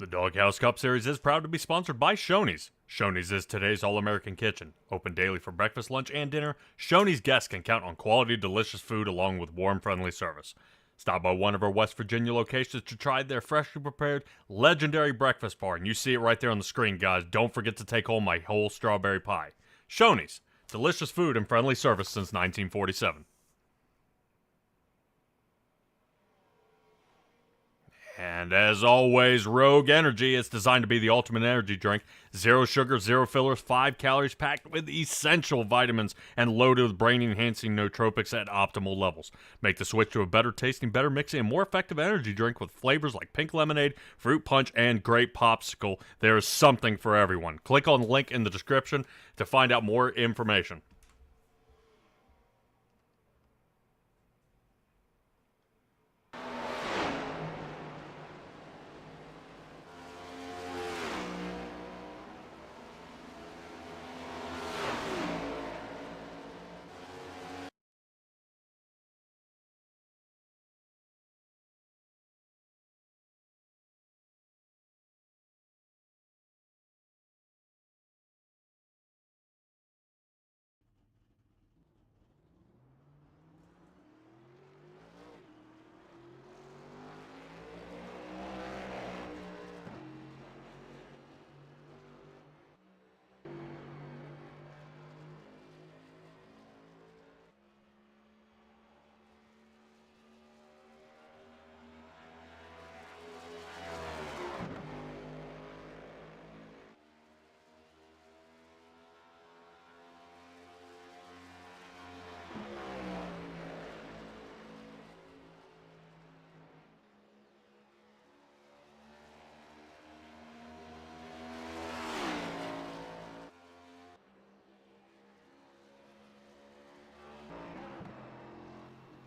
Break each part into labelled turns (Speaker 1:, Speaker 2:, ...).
Speaker 1: The Doghouse Cup Series is proud to be sponsored by Shoney's. Shoney's is today's all-American kitchen. Open daily for breakfast, lunch, and dinner, Shoney's guests can count on quality, delicious food along with warm, friendly service. Stop by one of our West Virginia locations to try their freshly prepared, legendary breakfast bar. And you see it right there on the screen, guys. Don't forget to take home my whole strawberry pie. Shoney's. Delicious food and friendly service since 1947. And as always, Rogue Energy is designed to be the ultimate energy drink. Zero sugar, zero fillers, 5 calories, packed with essential vitamins and loaded with brain-enhancing nootropics at optimal levels. Make the switch to a better tasting, better mixing, and more effective energy drink with flavors like pink lemonade, fruit punch, and grape popsicle. There is something for everyone. Click on the link in the description to find out more information.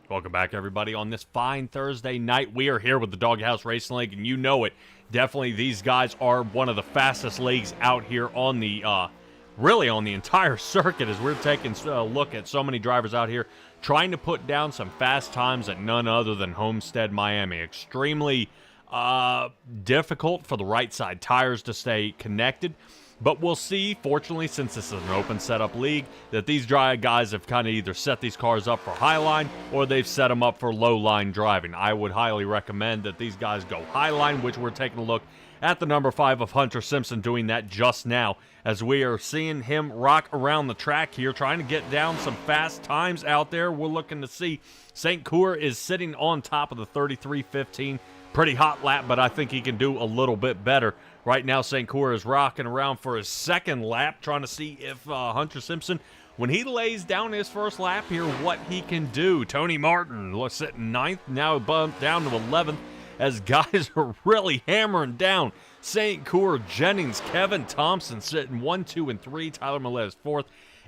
Speaker 1: Welcome back, everybody. On this fine Thursday night, we are here with the Doghouse Racing League, and you know it. Definitely, these guys are one of the fastest leagues out here on the, really on the entire circuit, as we're taking a look at so many drivers out here trying to put down some fast times at none other than Homestead, Miami. Extremely difficult for the right side tires to stay connected. But we'll see, fortunately, since this is an open setup league, that these guys have kind of either set these cars up for high line or they've set them up for low line driving. I would highly recommend that these guys go high line, which we're taking a look at the number 5 of Hunter Simpson doing that just now, as we are seeing him rock around the track here, trying to get down some fast times out there. We're looking to see St. Coeur is sitting on top of the 33.15. Pretty hot lap, but I think he can do a little bit better. Right now, St. Coeur is rocking around for his second lap, trying to see if Hunter Simpson, when he lays down his first lap here, what he can do. Tony Martin sitting 9th, now bumped down to 11th, as guys are really hammering down St. Coeur. Jennings, Kevin Thompson sitting 1, 2, and 3. Tyler Millett is 4th.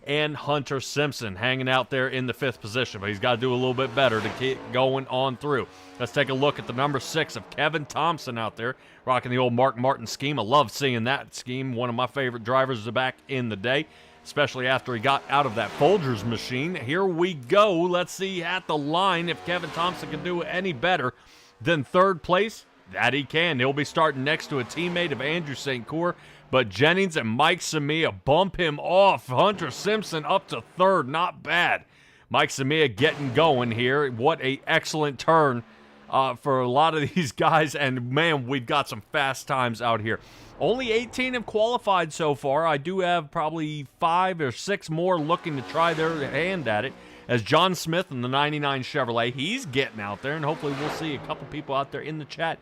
Speaker 1: And Hunter Simpson hanging out there in the 5th position. But he's got to do a little bit better to keep going on through. Let's take a look at the number 6 of Kevin Thompson out there, rocking the old Mark Martin scheme. I love seeing that scheme. One of my favorite drivers back in the day, especially after he got out of that Folgers machine. Here we go. Let's see at the line if Kevin Thompson can do any better than 3rd place. That he can. He'll be starting next to a teammate of Andrew St. Coeur. But Jennings and Mike Samia bump him off. Hunter Simpson up to 3rd. Not bad. Mike Samia getting going here. What a excellent turn for a lot of these guys. And, man, we've got some fast times out here. Only 18 have qualified so far. I do have probably 5 or 6 more looking to try their hand at it. As John Smith in the 99 Chevrolet, he's getting out there. And hopefully we'll see a couple people out there in the chat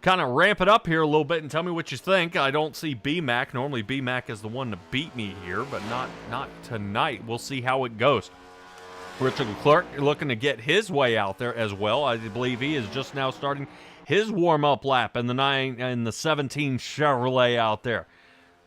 Speaker 1: kind of ramp it up here a little bit and tell me what you think. I don't see B-Mac. Normally B-Mac is the one to beat me here, but not tonight. We'll see how it goes. Richard Clark looking to get his way out there as well. I believe he is just now starting his warm-up lap in the 17 Chevrolet out there.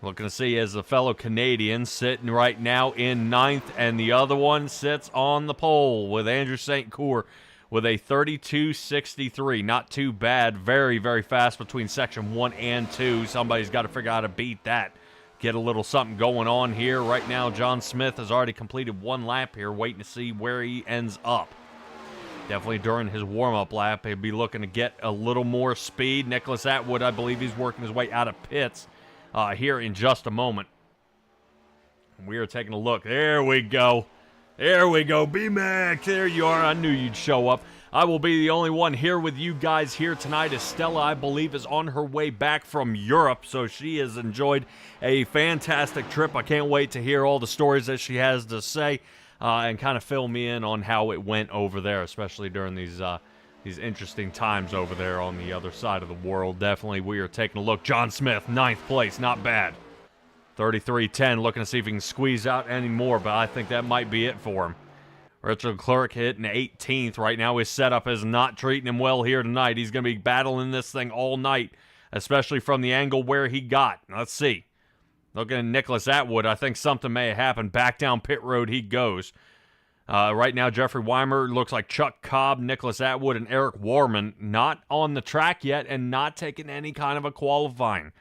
Speaker 1: Looking to see as the fellow Canadian sitting right now in 9th, and the other one sits on the pole with Andrew St. Coeur with a 32.63. Not too bad. Very, very fast between section 1 and 2. Somebody's got to figure out how to beat that. Get a little something going on here. Right now, John Smith has already completed 1 lap here, waiting to see where he ends up. Definitely during his warm-up lap, he'll be looking to get a little more speed. Nicholas Atwood, I believe he's working his way out of pits here in just a moment. We are taking a look. There we go. There we go. B-Mac, there you are. I knew you'd show up. I will be the only one here with you guys here tonight, as Stella, I believe, is on her way back from Europe, so she has enjoyed a fantastic trip. I can't wait to hear all the stories that she has to say and kind of fill me in on how it went over there, especially during these interesting times over there on the other side of the world. Definitely, we are taking a look. John Smith, 9th place, not bad. 33-10, looking to see if he can squeeze out any more, but I think that might be it for him. Richard Clerk hitting 18th. Right now his setup is not treating him well here tonight. He's going to be battling this thing all night, especially from the angle where he got. Let's see. Looking at Nicholas Atwood, I think something may have happened. Back down pit road he goes. Right now Jeffrey Weimer, looks like Chuck Cobb, Nicholas Atwood, and Eric Warman not on the track yet and not taking any kind of a qualifying.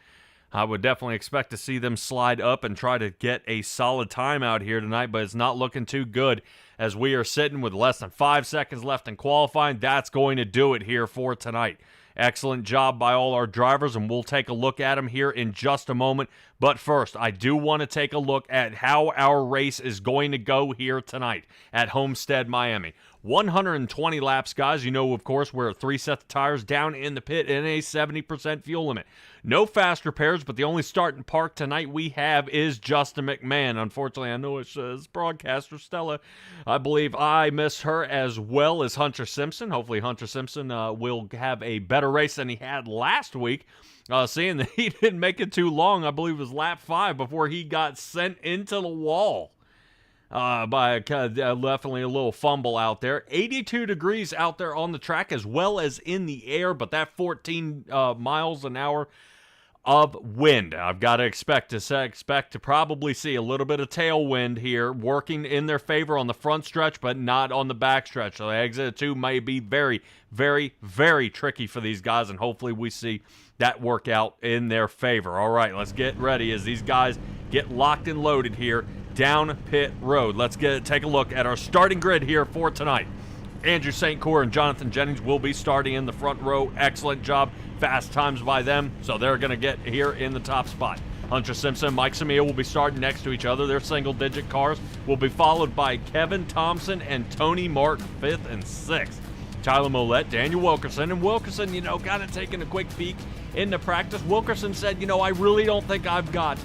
Speaker 1: I would definitely expect to see them slide up and try to get a solid time out here tonight, but it's not looking too good as we are sitting with less than 5 seconds left in qualifying. That's going to do it here for tonight. Excellent job by all our drivers, and we'll take a look at them here in just a moment. But first, I do want to take a look at how our race is going to go here tonight at Homestead, Miami. 120 laps, guys. You know, of course, we're 3 sets of tires down in the pit and a 70% fuel limit. No fast repairs, but the only start and park tonight we have is Justin McMahon. Unfortunately, I know it's broadcaster Stella. I believe I miss her as well as Hunter Simpson. Hopefully Hunter Simpson will have a better race than he had last week. Seeing that he didn't make it too long, I believe it was lap 5 before he got sent into the wall. By definitely a little fumble out there. 82 degrees out there on the track as well as in the air, but that 14 miles an hour of wind. I've got to expect to probably see a little bit of tailwind here working in their favor on the front stretch, but not on the back stretch. So exit 2 may be very, very, very tricky for these guys, and hopefully we see that work out in their favor. All right, let's get ready as these guys get locked and loaded here down pit road. Let's take a look at our starting grid here for tonight. Andrew St. Cyr and Jonathan Jennings will be starting in the front row. Excellent job. Fast times by them, so they're going to get here in the top spot. Hunter Simpson, Mike Samia will be starting next to each other. Their single-digit cars will be followed by Kevin Thompson and Tony Martin, 5th and 6th. Tyler Mollett, Daniel Wilkerson, and Wilkerson, kind of taking a quick peek into practice. Wilkerson said, I really don't think I've got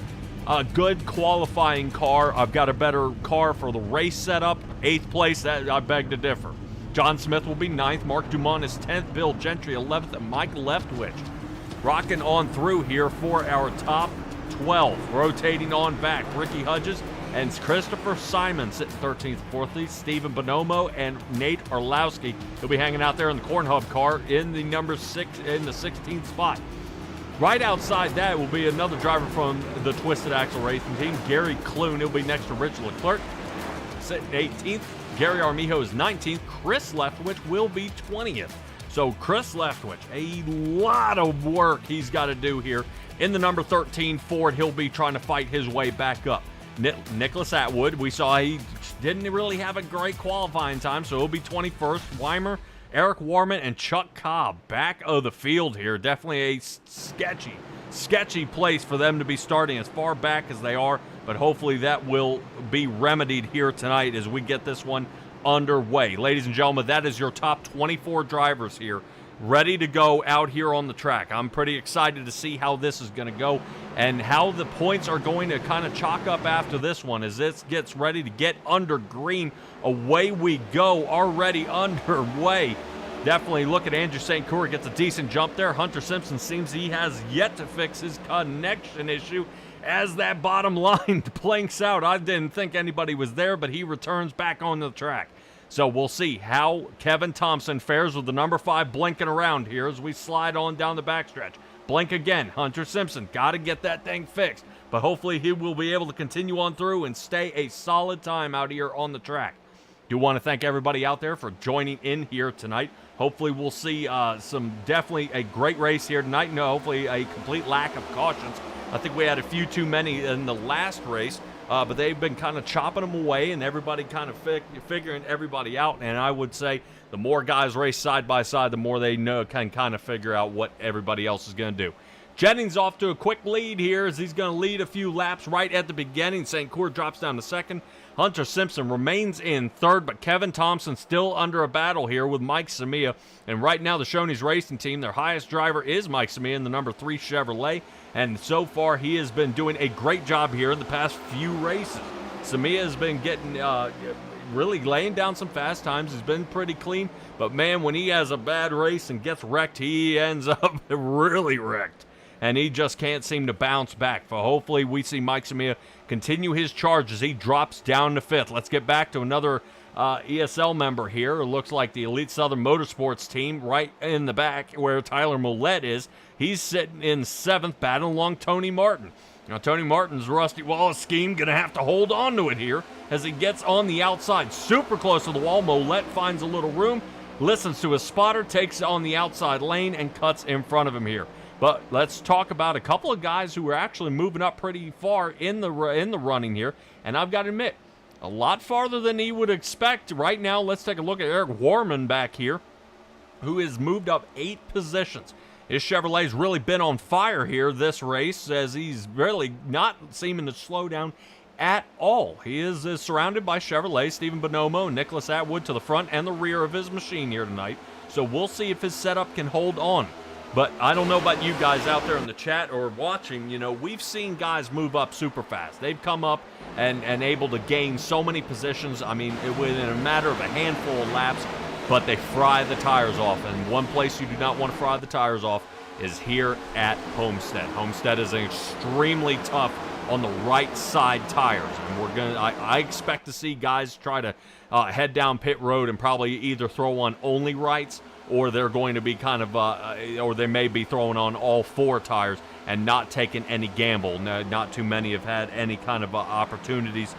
Speaker 1: a good qualifying car. I've got a better car for the race setup. 8th place, that I beg to differ. John Smith will be 9th. Mark Dumont is 10th. Bill Gentry 11th. And Mike Leftwich rocking on through here for our top 12. Rotating on back, Ricky Hudges and Christopher Simon sitting 13th, 14th. Stephen Bonomo and Nate Orlowski will be hanging out there in the Corn Hub car in the number 6 in the 16th spot. Right outside that will be another driver from the Twisted Axle Racing team, Gary Clune. He'll be next to Rich Leclerc, sitting 18th. Gary Armijo is 19th. Chris Leftwich will be 20th. So Chris Leftwich, a lot of work he's got to do here. In the number 13 Ford, he'll be trying to fight his way back up. Nicholas Atwood, we saw he didn't really have a great qualifying time, so he'll be 21st. Weimer, Eric Warman, and Chuck Cobb back of the field here. Definitely a sketchy place for them to be starting as far back as they are, but hopefully that will be remedied here tonight as we get this one underway. Ladies and gentlemen, that is your top 24 drivers here, ready to go out here on the track. I'm pretty excited to see how this is going to go and how the points are going to kind of chalk up after this one as this gets ready to get under green. Away we go, already underway. Definitely look at Andrew St. Cyr, gets a decent jump there. Hunter Simpson seems he has yet to fix his connection issue as that bottom line blanks out. I didn't think anybody was there, but he returns back on the track. So we'll see how Kevin Thompson fares with the number 5 blinking around here as we slide on down the backstretch. Blink again. Hunter Simpson, got to get that thing fixed. But hopefully he will be able to continue on through and stay a solid time out here on the track. Do want to thank everybody out there for joining in here tonight. Hopefully we'll see definitely a great race here tonight. No, hopefully a complete lack of cautions. I think we had a few too many in the last race. but they've been kind of chopping them away, and everybody kind of figuring everybody out. And I would say the more guys race side by side, the more they can kind of figure out what everybody else is going to do. Jennings off to a quick lead here as he's going to lead a few laps right at the beginning. St. Cour drops down to second. Hunter Simpson remains in third, but Kevin Thompson still under a battle here with Mike Samia. And right now the Shoney's Racing Team, their highest driver is Mike Samia in the number 3 Chevrolet. And so far he has been doing a great job here in the past few races. Samia has been getting really laying down some fast times. He's been pretty clean. But man, when he has a bad race and gets wrecked, he ends up really wrecked. And he just can't seem to bounce back. So hopefully we see Mike Samia continue his charge as he drops down to 5th. Let's get back to another ESL member here. It looks like the Elite Southern Motorsports team right in the back where Tyler Millette is. He's sitting in 7th, battling along Tony Martin. Now, Tony Martin's Rusty Wallace scheme going to have to hold on to it here as he gets on the outside. Super close to the wall. Millette finds a little room, listens to his spotter, takes on the outside lane, and cuts in front of him here. But let's talk about a couple of guys who are actually moving up pretty far in the running here. And I've got to admit, a lot farther than he would expect. Right now, let's take a look at Eric Warman back here, who has moved up 8 positions. His Chevrolet's really been on fire here this race as he's really not seeming to slow down at all. He is surrounded by Chevrolet, Stephen Bonomo, and Nicholas Atwood to the front and the rear of his machine here tonight. So we'll see if his setup can hold on. But I don't know about you guys out there in the chat or watching, you know, we've seen guys move up super fast. They've come up and able to gain so many positions, I mean, within a matter of a handful of laps, but they fry the tires off. And one place you do not want to fry the tires off is here at Homestead. Homestead is extremely tough on the right side tires. And I expect to see guys try to head down pit road and probably either throw on only rights, or they're going to be kind of, or they may be throwing on all 4 tires and not taking any gamble. No, not too many have had any kind of opportunities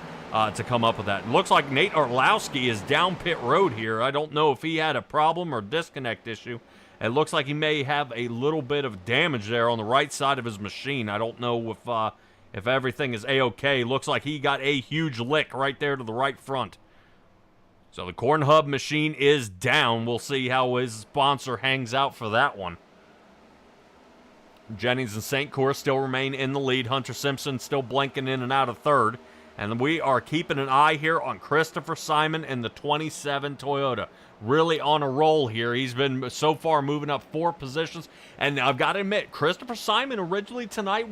Speaker 1: to come up with that. It looks like Nate Orlowski is down pit road here. I don't know if he had a problem or disconnect issue. It looks like he may have a little bit of damage there on the right side of his machine. I don't know if everything is A-okay. Looks like he got a huge lick right there to the right front. So the Corn Hub machine is down. We'll see how his sponsor hangs out for that one. Jennings and St. Cour still remain in the lead. Hunter Simpson still blinking in and out of 3rd. And we are keeping an eye here on Christopher Simon in the 27 Toyota. Really on a roll here. He's been so far moving up 4 positions. And I've got to admit, Christopher Simon originally tonight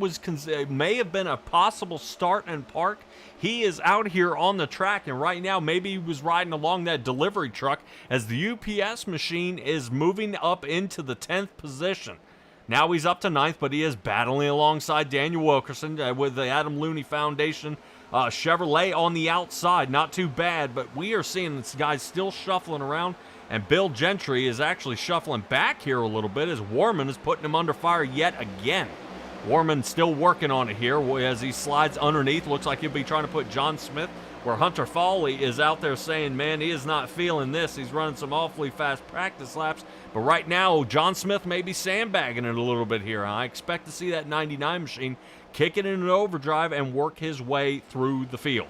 Speaker 1: may have been a possible start and park. He is out here on the track, and right now maybe he was riding along that delivery truck as the UPS machine is moving up into the 10th position. Now he's up to 9th, but he is battling alongside Daniel Wilkerson with the Adam Looney Foundation Chevrolet on the outside. Not too bad, but we are seeing this guy still shuffling around, and Bill Gentry is actually shuffling back here a little bit as Warman is putting him under fire yet again. Warman still working on it here as he slides underneath. Looks like he'll be trying to put John Smith, where Hunter Foley is out there saying, man, he is not feeling this. He's running some awfully fast practice laps. But right now, John Smith may be sandbagging it a little bit here. I expect to see that 99 machine kick it in an overdrive and work his way through the field.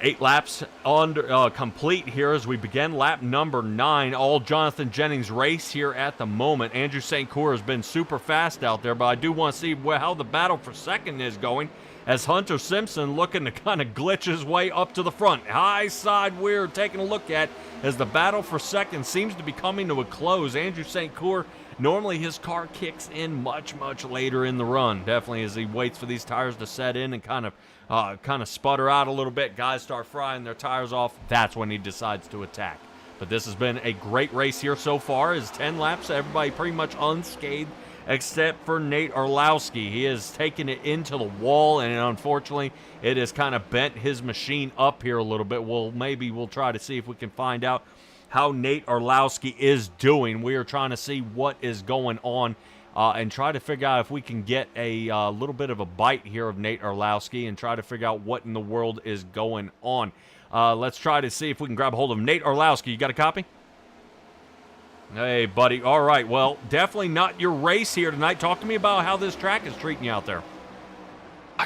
Speaker 1: 8 laps complete here as we begin lap number 9. All Jonathan Jennings race here at the moment. Andrew St. Cour has been super fast out there, but I do want to see how the battle for second is going as Hunter Simpson looking to kind of glitch his way up to the front. High side we're taking a look at as the battle for second seems to be coming to a close. Andrew St. Cour, normally his car kicks in much later in the run, definitely as he waits for these tires to set in and kind of sputter out a little bit. Guys start frying their tires off. That's when he decides to attack. But this has been a great race here so far. As 10 laps, everybody pretty much unscathed except for Nate Orlowski. He has taken it into the wall, and unfortunately, it has kind of bent his machine up here a little bit. Maybe we'll try to see if we can find out how Nate Orlowski is doing. We are trying to see what is going on and try to figure out if we can get a little bit of a bite here of Nate Orlowski and try to figure out what in the world is going on. Let's try to see if we can grab a hold of Nate Orlowski. You got a copy? Hey, buddy. All right. Well, definitely not your race here tonight. Talk to me about how this track is treating you out there.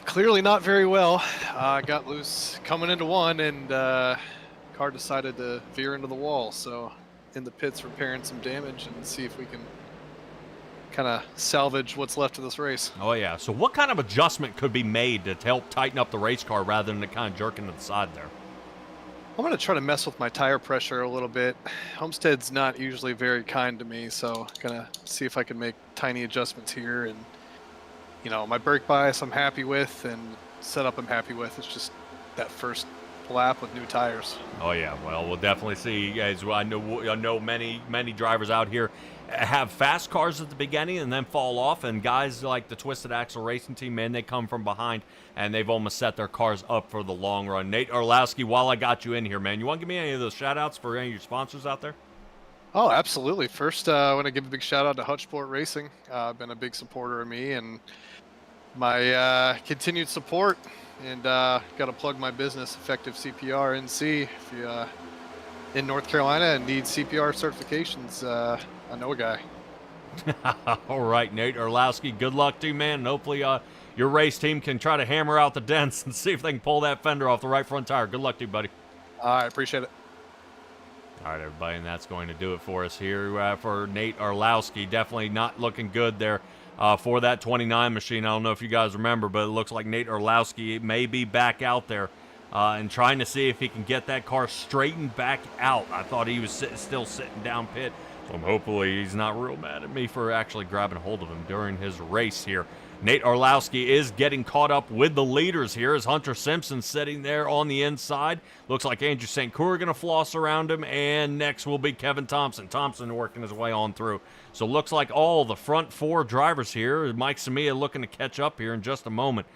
Speaker 2: Clearly not very well. I got loose coming into one, and car decided to veer into the wall. So in the pits repairing some damage and see if we can kind of salvage what's left of this race.
Speaker 1: Oh, yeah. So what kind of adjustment could be made to help tighten up the race car rather than kind of jerking to the side there?
Speaker 2: I'm going to try to mess with my tire pressure a little bit. Homestead's not usually very kind to me, so going to see if I can make tiny adjustments here. And, you know, my brake bias I'm happy with, and setup I'm happy with. It's just that first lap with new tires.
Speaker 1: Oh, yeah. Well, we'll definitely see. As I know many drivers out here have fast cars at the beginning and then fall off, and guys like the Twisted Axle Racing Team, man, they come from behind and they've almost set their cars up for the long run. Nate Orlowski, while I got you in here, man, you want to give me any of those shout outs for any of your sponsors out there?
Speaker 2: Oh, absolutely. First, I want to give a big shout out to Hutchport Racing. Been a big supporter of me and my continued support. And got to plug my business, Effective CPR NC. If you in North Carolina and need CPR certifications, I know a guy.
Speaker 1: All right, Nate Orlowski, good luck to you, man. And hopefully your race team can try to hammer out the dents and see if they can pull that fender off the right front tire. Good luck to you, buddy.
Speaker 2: I appreciate it.
Speaker 1: All right, everybody, and that's going to do it for us here for Nate Orlowski. Definitely not looking good there for that 29 machine. I don't know if you guys remember, but it looks like Nate Orlowski may be back out there and trying to see if he can get that car straightened back out. I thought he was still sitting down pit. So hopefully he's not real mad at me for actually grabbing hold of him during his race here. Nate Orlowski is getting caught up with the leaders here as Hunter Simpson sitting there on the inside. Looks like Andrew St. Croix going to floss around him, and next will be Kevin Thompson. Thompson working his way on through. So looks like all the front four drivers here. Mike Samia looking to catch up here in just a moment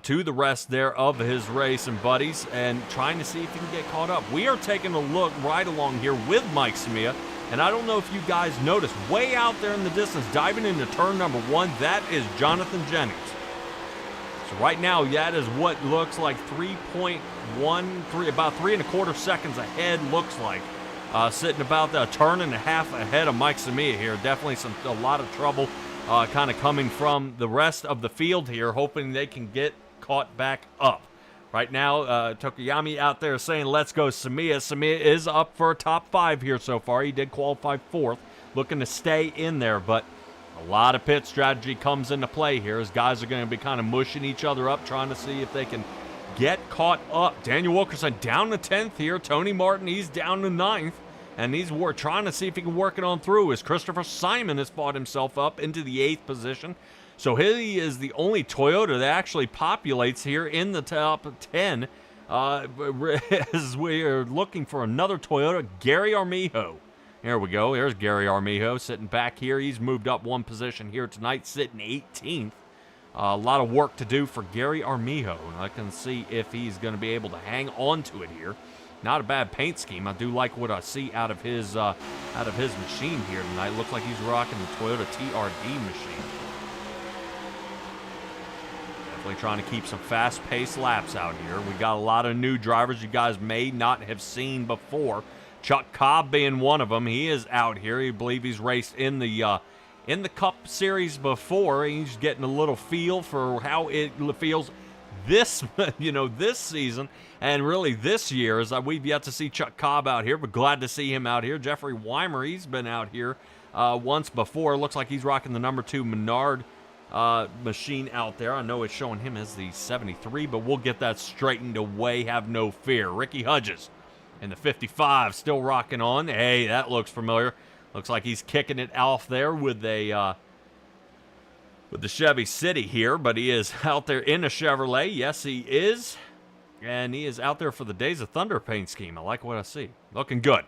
Speaker 1: to the rest there of his race and buddies and trying to see if he can get caught up. We are taking a look right along here with Mike Samia. And I don't know if you guys noticed, way out there in the distance, diving into turn number 1, that is Jonathan Jennings. So right now, that is what looks like 3.13, about 3.25 seconds ahead, looks like. Sitting about a turn and a half ahead of Mike Samia here. Definitely a lot of trouble kind of coming from the rest of the field here, hoping they can get caught back up. Right now, Tokoyami out there saying, let's go Samia. Samia is up for a top 5 here so far. He did qualify 4th, looking to stay in there. But a lot of pit strategy comes into play here as guys are going to be kind of mushing each other up, trying to see if they can get caught up. Daniel Wilkerson down to 10th here. Tony Martin, he's down to 9th. And he's trying to see if he can work it on through as Christopher Simon has fought himself up into the 8th position. So he is the only Toyota that actually populates here in the top 10 as we are looking for another Toyota, Gary Armijo. There we go. There's Gary Armijo sitting back here. He's moved up one position here tonight, sitting 18th. A lot of work to do for Gary Armijo. I can see if he's going to be able to hang on to it here. Not a bad paint scheme. I do like what I see out of his machine here tonight. Looks like he's rocking the Toyota TRD machine. Definitely trying to keep some fast-paced laps out here. We got a lot of new drivers you guys may not have seen before. Chuck Cobb being one of them. He is out here. I believe he's raced in the Cup Series before. He's getting a little feel for how it feels this season and really this year. As we've yet to see Chuck Cobb out here, but glad to see him out here. Jeffrey Weimer, he's been out here once before. Looks like he's rocking the number 2 Menard machine out there. I know it's showing him as the 73, but we'll get that straightened away. Have no fear. Ricky Hudges in the 55 still rocking on. Hey, that looks familiar. Looks like he's kicking it off there with the Chevy City here, but he is out there in a Chevrolet. Yes, he is. And he is out there for the Days of Thunder paint scheme. I like what I see. Looking good.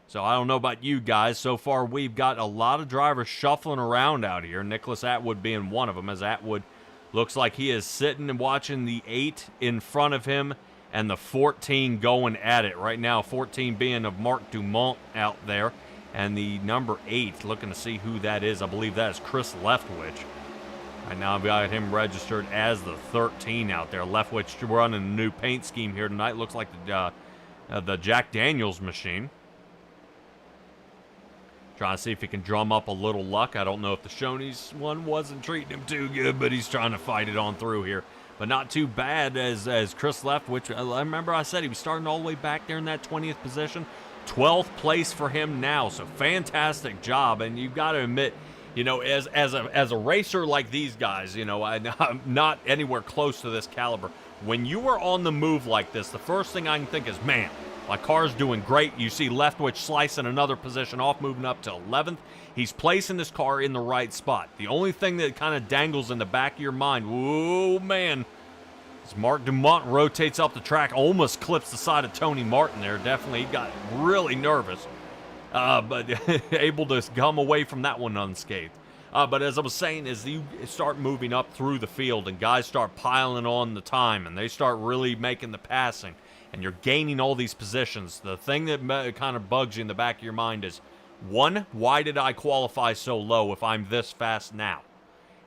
Speaker 1: So I don't know about you guys. So far, we've got a lot of drivers shuffling around out here. Nicholas Atwood being one of them, as Atwood looks like he is sitting and watching the 8 in front of him and the 14 going at it. Right now, 14 being of Mark Dumont out there. And the number 8, looking to see who that is. I believe that is Chris Leftwich. Right now, I've got him registered as the 13 out there. Leftwich running a new paint scheme here tonight. Looks like the Jack Daniels machine. Trying to see if he can drum up a little luck. I don't know if the Shoney's one wasn't treating him too good, but he's trying to fight it on through here. but not too bad as Chris Leftwich. I remember I said he was starting all the way back there in that 20th position. 12th place for him now, so fantastic job. And you've got to admit, you know, as a racer like these guys, you know, I'm not anywhere close to this caliber. When you are on the move like this, the first thing I can think is, man, my car's doing great. You see Leftwich slicing another position off, moving up to 11th. He's placing this car in the right spot. The only thing that kind of dangles in the back of your mind, oh man, as Mark Dumont rotates up the track, almost clips the side of Tony Martin there. Definitely, he got really nervous, but able to come away from that one unscathed. But as I was saying, as you start moving up through the field and guys start piling on the time and they start really making the passing and you're gaining all these positions, the thing that kind of bugs you in the back of your mind is, one, why did I qualify so low if I'm this fast now?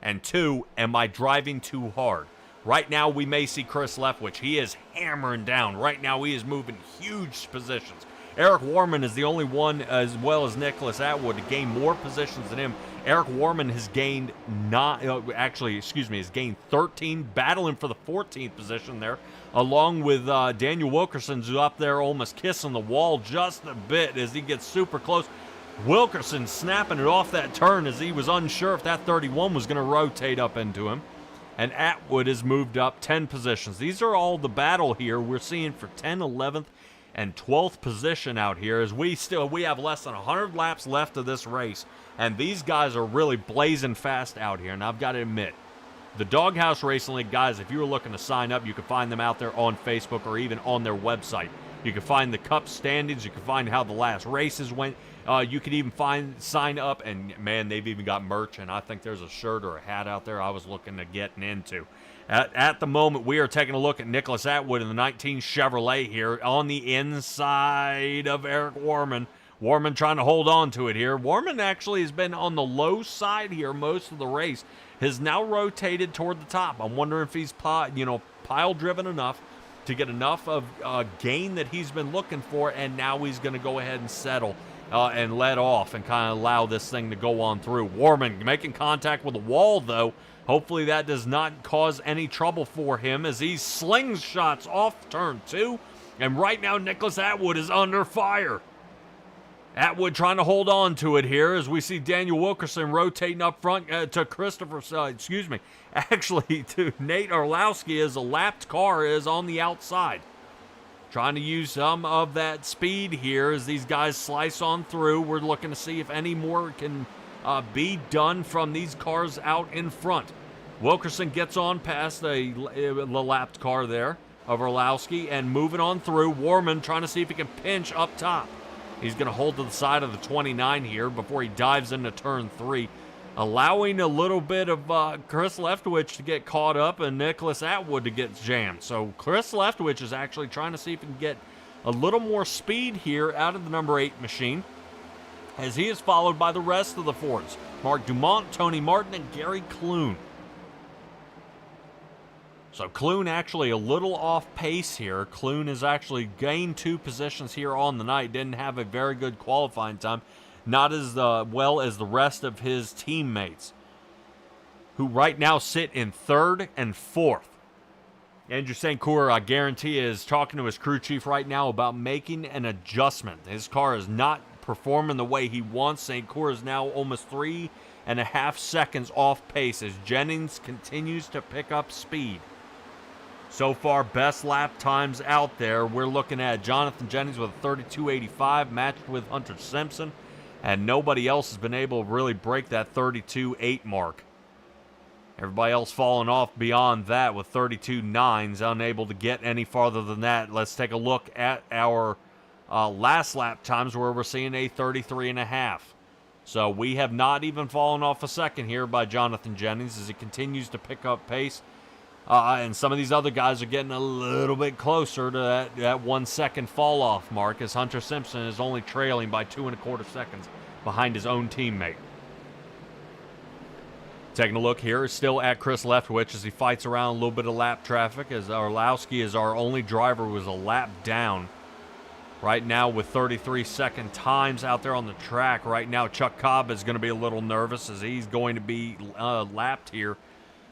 Speaker 1: And two, am I driving too hard? Right now, we may see Chris Leftwich. He is hammering down. Right now, he is moving huge positions. Eric Warman is the only one, as well as Nicholas Atwood, to gain more positions than him. Eric Warman has gained has gained 13, battling for the 14th position there, along with Daniel Wilkerson's up there almost kissing the wall just a bit as he gets super close. Wilkerson snapping it off that turn as he was unsure if that 31 was going to rotate up into him. And Atwood has moved up 10 positions. These are all the battle here we're seeing for 10th, 11th, and 12th position out here as we have less than 100 laps left of this race. And these guys are really blazing fast out here. And I've got to admit, the Doghouse Racing League guys, if you were looking to sign up, you can find them out there on Facebook or even on their website. You can find the Cup standings. You can find how the last races went. You can even sign up, and man, they've even got merch, and I think there's a shirt or a hat out there I was looking to getting into. At the moment, we are taking a look at Nicholas Atwood in the 19 Chevrolet here on the inside of Eric Warman. Warman trying to hold on to it here. Warman actually has been on the low side here most of the race. Has now rotated toward the top. I'm wondering if he's pile driven enough to get enough of gain that he's been looking for, and now he's going to go ahead and settle and let off and kind of allow this thing to go on through. Warman making contact with the wall, though. Hopefully that does not cause any trouble for him as he slingshots off turn 2. And right now, Nicholas Atwood is under fire. Atwood trying to hold on to it here as we see Daniel Wilkerson rotating up front to actually to Nate Orlowski as a lapped car is on the outside. Trying to use some of that speed here as these guys slice on through. We're looking to see if any more can be done from these cars out in front. Wilkerson gets on past the lapped car there of Orlowski and moving on through. Warman trying to see if he can pinch up top. He's going to hold to the side of the 29 here before he dives into turn 3, allowing a little bit of Chris Leftwich to get caught up and Nicholas Atwood to get jammed. So Chris Leftwich is actually trying to see if he can get a little more speed here out of the number 8 machine, as he is followed by the rest of the Fords. Mark Dumont, Tony Martin, and Gary Clune. So Clune actually a little off pace here. Clune has actually gained 2 positions here on the night. Didn't have a very good qualifying time. Not as well as the rest of his teammates, who right now sit in 3rd and 4th. Andrew St. Cyr, I guarantee, is talking to his crew chief right now about making an adjustment. His car is not performing the way he wants. St. Cyr is now almost 3.5 seconds off pace as Jennings continues to pick up speed. So far, best lap times out there. We're looking at Jonathan Jennings with a 32.85, matched with Hunter Simpson. And nobody else has been able to really break that 32.8 mark. Everybody else falling off beyond that with 32.9s, unable to get any farther than that. Let's take a look at our last lap times where we're seeing a 33.5. So we have not even fallen off a second here by Jonathan Jennings as he continues to pick up pace. And some of these other guys are getting a little bit closer to that 1 second fall off mark as Hunter Simpson is only trailing by 2.25 seconds behind his own teammate. Taking a look here, still at Chris Leftwich as he fights around a little bit of lap traffic as Orlowski is our only driver who is a lap down. Right now with 33-second times out there on the track. Right now Chuck Cobb is going to be a little nervous as he's going to be lapped here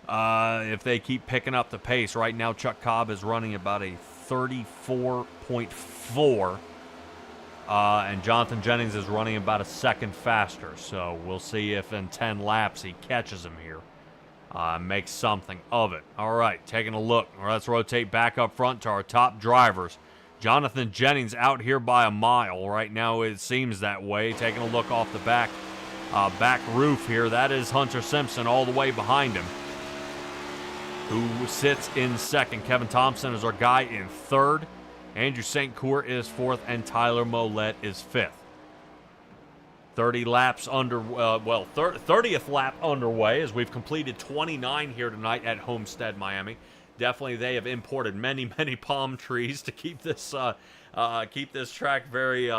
Speaker 1: if they keep picking up the pace. Right now, Chuck Cobb is running about a 34.4. And Jonathan Jennings is running about a second faster. So we'll see if in 10 laps he catches him here. Makes something of it. All right, taking a look. Let's rotate back up front to our top drivers. Jonathan Jennings out here by a mile. Right now it seems that way. Taking a look off the back roof here. That is Hunter Simpson all the way behind him, who sits in second. Kevin Thompson is our guy in third. Andrew St. Cour is fourth, and Tyler Mollett is fifth. 30th lap underway as we've completed 29 here tonight at Homestead, Miami. Definitely, they have imported many palm trees to keep this track very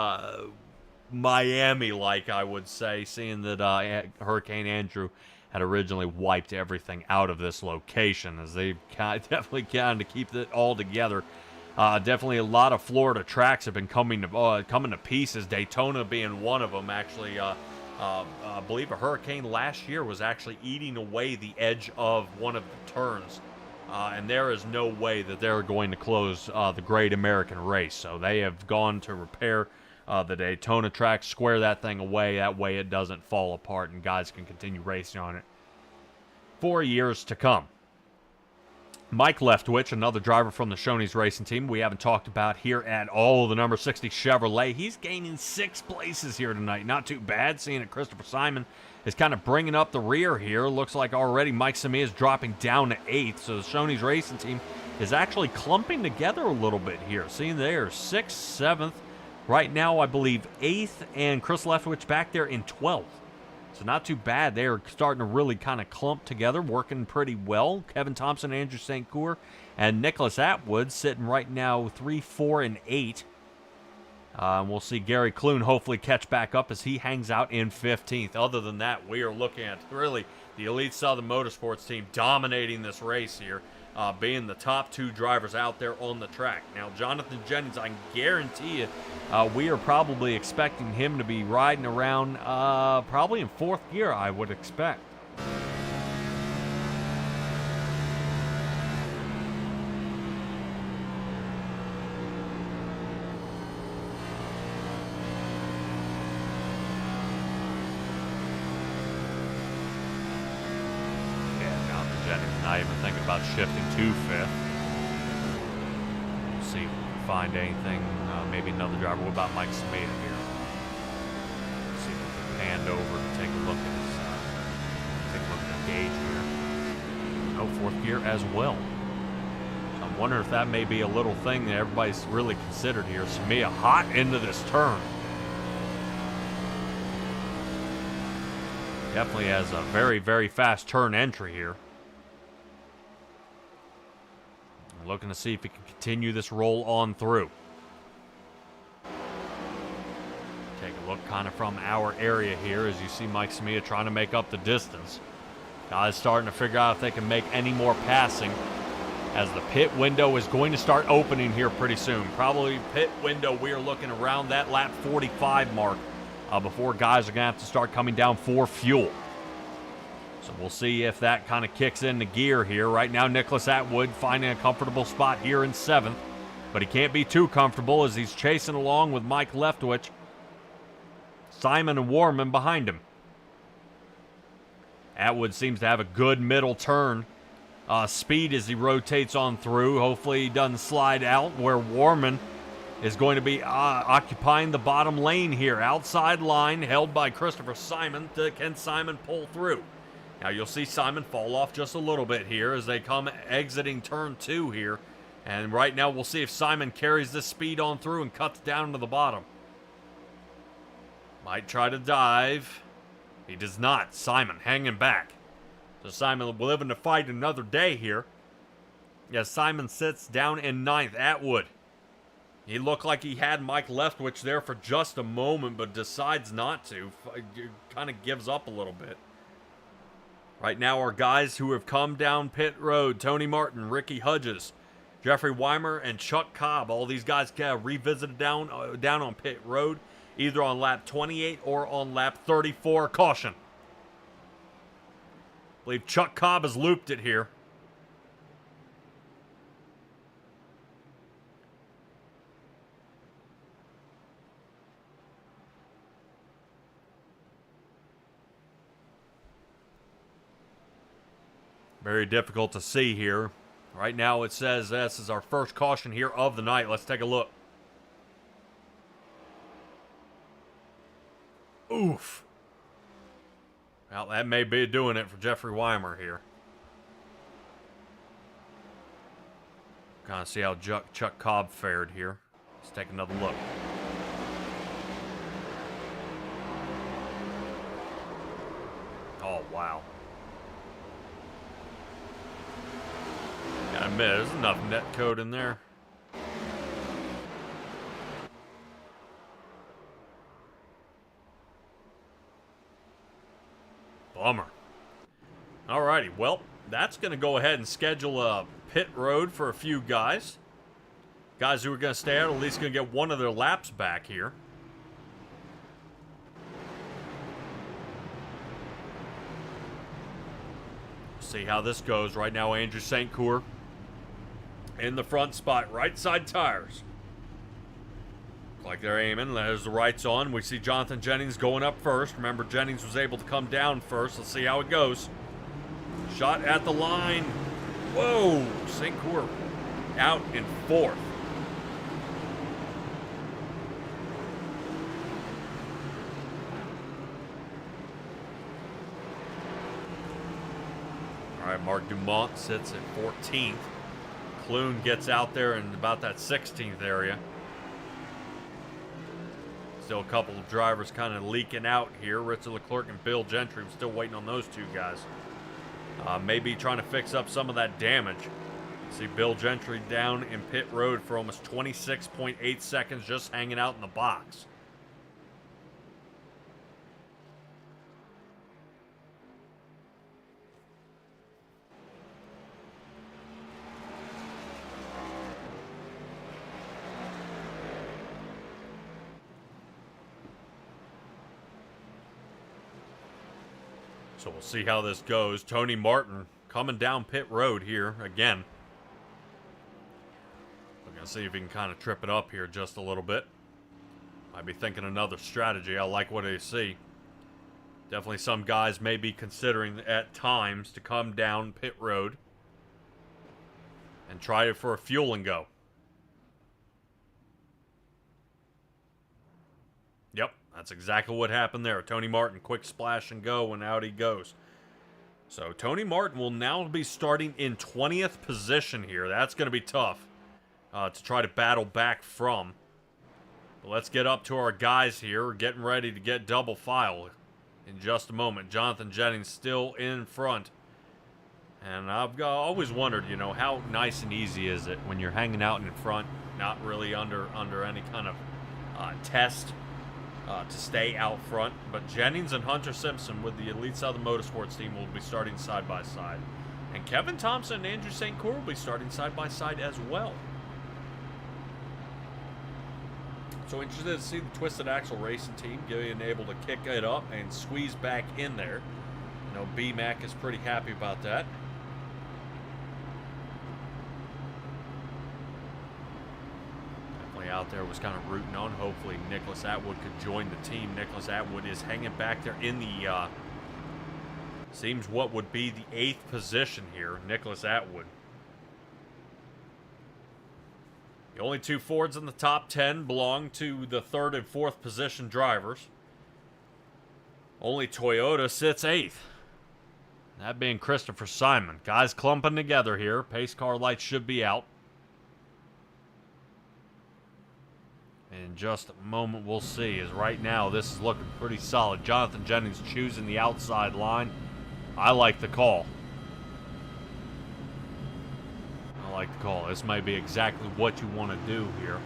Speaker 1: Miami-like, I would say, seeing that Hurricane Andrew had originally wiped everything out of this location, as they've definitely kind of keep it all together. Definitely a lot of Florida tracks have been coming to pieces, Daytona being one of them. Actually, I believe a hurricane last year was actually eating away the edge of one of the turns. And there is no way that they're going to close the Great American Race. So they have gone to repair the Daytona track, square that thing away. That way it doesn't fall apart and guys can continue racing on it for years to come. Mike Leftwich, another driver from the Shoney's Racing team we haven't talked about here at all, the number 60 Chevrolet. He's gaining 6 places here tonight. Not too bad, seeing that Christopher Simon is kind of bringing up the rear here. Looks like already Mike Samia is dropping down to 8th, so the Shoney's Racing team is actually clumping together a little bit here. Seeing they are 6th, 7th, right now I believe 8th, and Chris Leftwich back there in 12th. So not too bad. They're starting to really kind of clump together, working pretty well. Kevin Thompson, Andrew St. Cour, and Nicholas Atwood sitting right now 3, 4, and 8. We'll see Gary Clune hopefully catch back up as he hangs out in 15th. Other than that, we are looking at really the Elite Southern Motorsports team dominating this race here, being the top 2 drivers out there on the track. Now, Jonathan Jennings, I can guarantee you, we are probably expecting him to be riding around probably in 4th gear, I would expect. Not even thinking about shifting to 5th. See if we can find anything. Maybe another driver. What about Mike Smeda here? See if we can pan over and take a look at his gauge here. No 4th gear as well. So I'm wondering if that may be a little thing that everybody's really considered here. Smeda hot into this turn. Definitely has a very fast turn entry here. Looking to see if he can continue this roll on through. Take a look kind of from our area here as you see Mike Samia trying to make up the distance. Guys starting to figure out if they can make any more passing, as the pit window is going to start opening here pretty soon. Probably pit window, we are looking around that lap 45 mark before guys are going to have to start coming down for fuel. So we'll see if that kind of kicks into gear here. Right now, Nicholas Atwood finding a comfortable spot here in 7th. But he can't be too comfortable as he's chasing along with Mike Leftwich. Simon and Warman behind him. Atwood seems to have a good middle turn speed as he rotates on through. Hopefully he doesn't slide out, where Warman is going to be occupying the bottom lane here. Outside line held by Christopher Simon. Can Simon pull through? Now you'll see Simon fall off just a little bit here as they come exiting turn 2 here. And right now we'll see if Simon carries this speed on through and cuts down to the bottom. Might try to dive. He does not. Simon hanging back. So Simon living to fight another day here. Yes, Simon sits down in 9th. Atwood. He looked like he had Mike Leftwich there for just a moment, but decides not to. Kind of gives up a little bit. Right now are guys who have come down pit road. Tony Martin, Ricky Hudges, Jeffrey Weimer, and Chuck Cobb. All these guys revisited down on pit road, either on lap 28 or on lap 34. Caution. believe Chuck Cobb has looped it here. Very difficult to see here. Right now it says this is our first caution here of the night. Let's take a look. Oof. Well, that may be doing it for Jeffrey Weimer here. Kind of see how Chuck Cobb fared here. Let's take another look. Oh, wow. Gotta admit, there's enough net code in there. Bummer. Alrighty, well, that's going to go ahead and schedule a pit road for a few guys. Guys who are going to stay out are at least going to get one of their laps back here. See how this goes. Right now, Andrew St. Coeur in the front spot, right side tires. Like they're aiming. There's the rights on. We see Jonathan Jennings going up first. Remember, Jennings was able to come down first. Let's see how it goes. Shot at the line. Whoa! St. Coeur out in fourth. All right, Mark Dumont sits at 14th. Clune gets out there in about that 16th area. Still a couple of drivers kind of leaking out here. Richard Leclerc and Bill Gentry. I'm still waiting on those two guys. Maybe trying to fix up some of that damage. See Bill Gentry down in pit road for almost 26.8 seconds just hanging out in the box. So we'll see how this goes. Tony Martin coming down pit road here again. We're going to see if he can kind of trip it up here just a little bit. Might be thinking another strategy. I like what I see. Definitely some guys may be considering at times to come down pit road and try it for a fuel and go. Yep. That's exactly what happened there. Tony Martin, quick splash and go, and out he goes. So Tony Martin will now be starting in 20th position here. That's going to be tough to try to battle back from. But let's get up to our guys here. We're getting ready to get double file in just a moment. Jonathan Jennings still in front. And I've always wondered, you know, how nice and easy is it when you're hanging out in front, not really under any kind of test. To stay out front, but Jennings and Hunter Simpson with the Elite Southern Motorsports team will be starting side by side, and Kevin Thompson and Andrew St. Coeur will be starting side by side as well. So interested to see the Twisted Axle Racing team getting able to kick it up and squeeze back in there. You know, B-Mac is pretty happy about that. Out there was kind of rooting on. Hopefully Nicholas Atwood could join the team. Nicholas Atwood is hanging back there in the seems what would be the 8th position here. Nicholas Atwood. The only two Fords in the top 10 belong to the 3rd and 4th position drivers. Only Toyota sits 8th. That being Christopher Simon. Guys clumping together here. Pace car lights should be out. In just a moment, we'll see. As right now, this is looking pretty solid. Jonathan Jennings choosing the outside line. I like the call. I like the call. This may be exactly what you want to do here.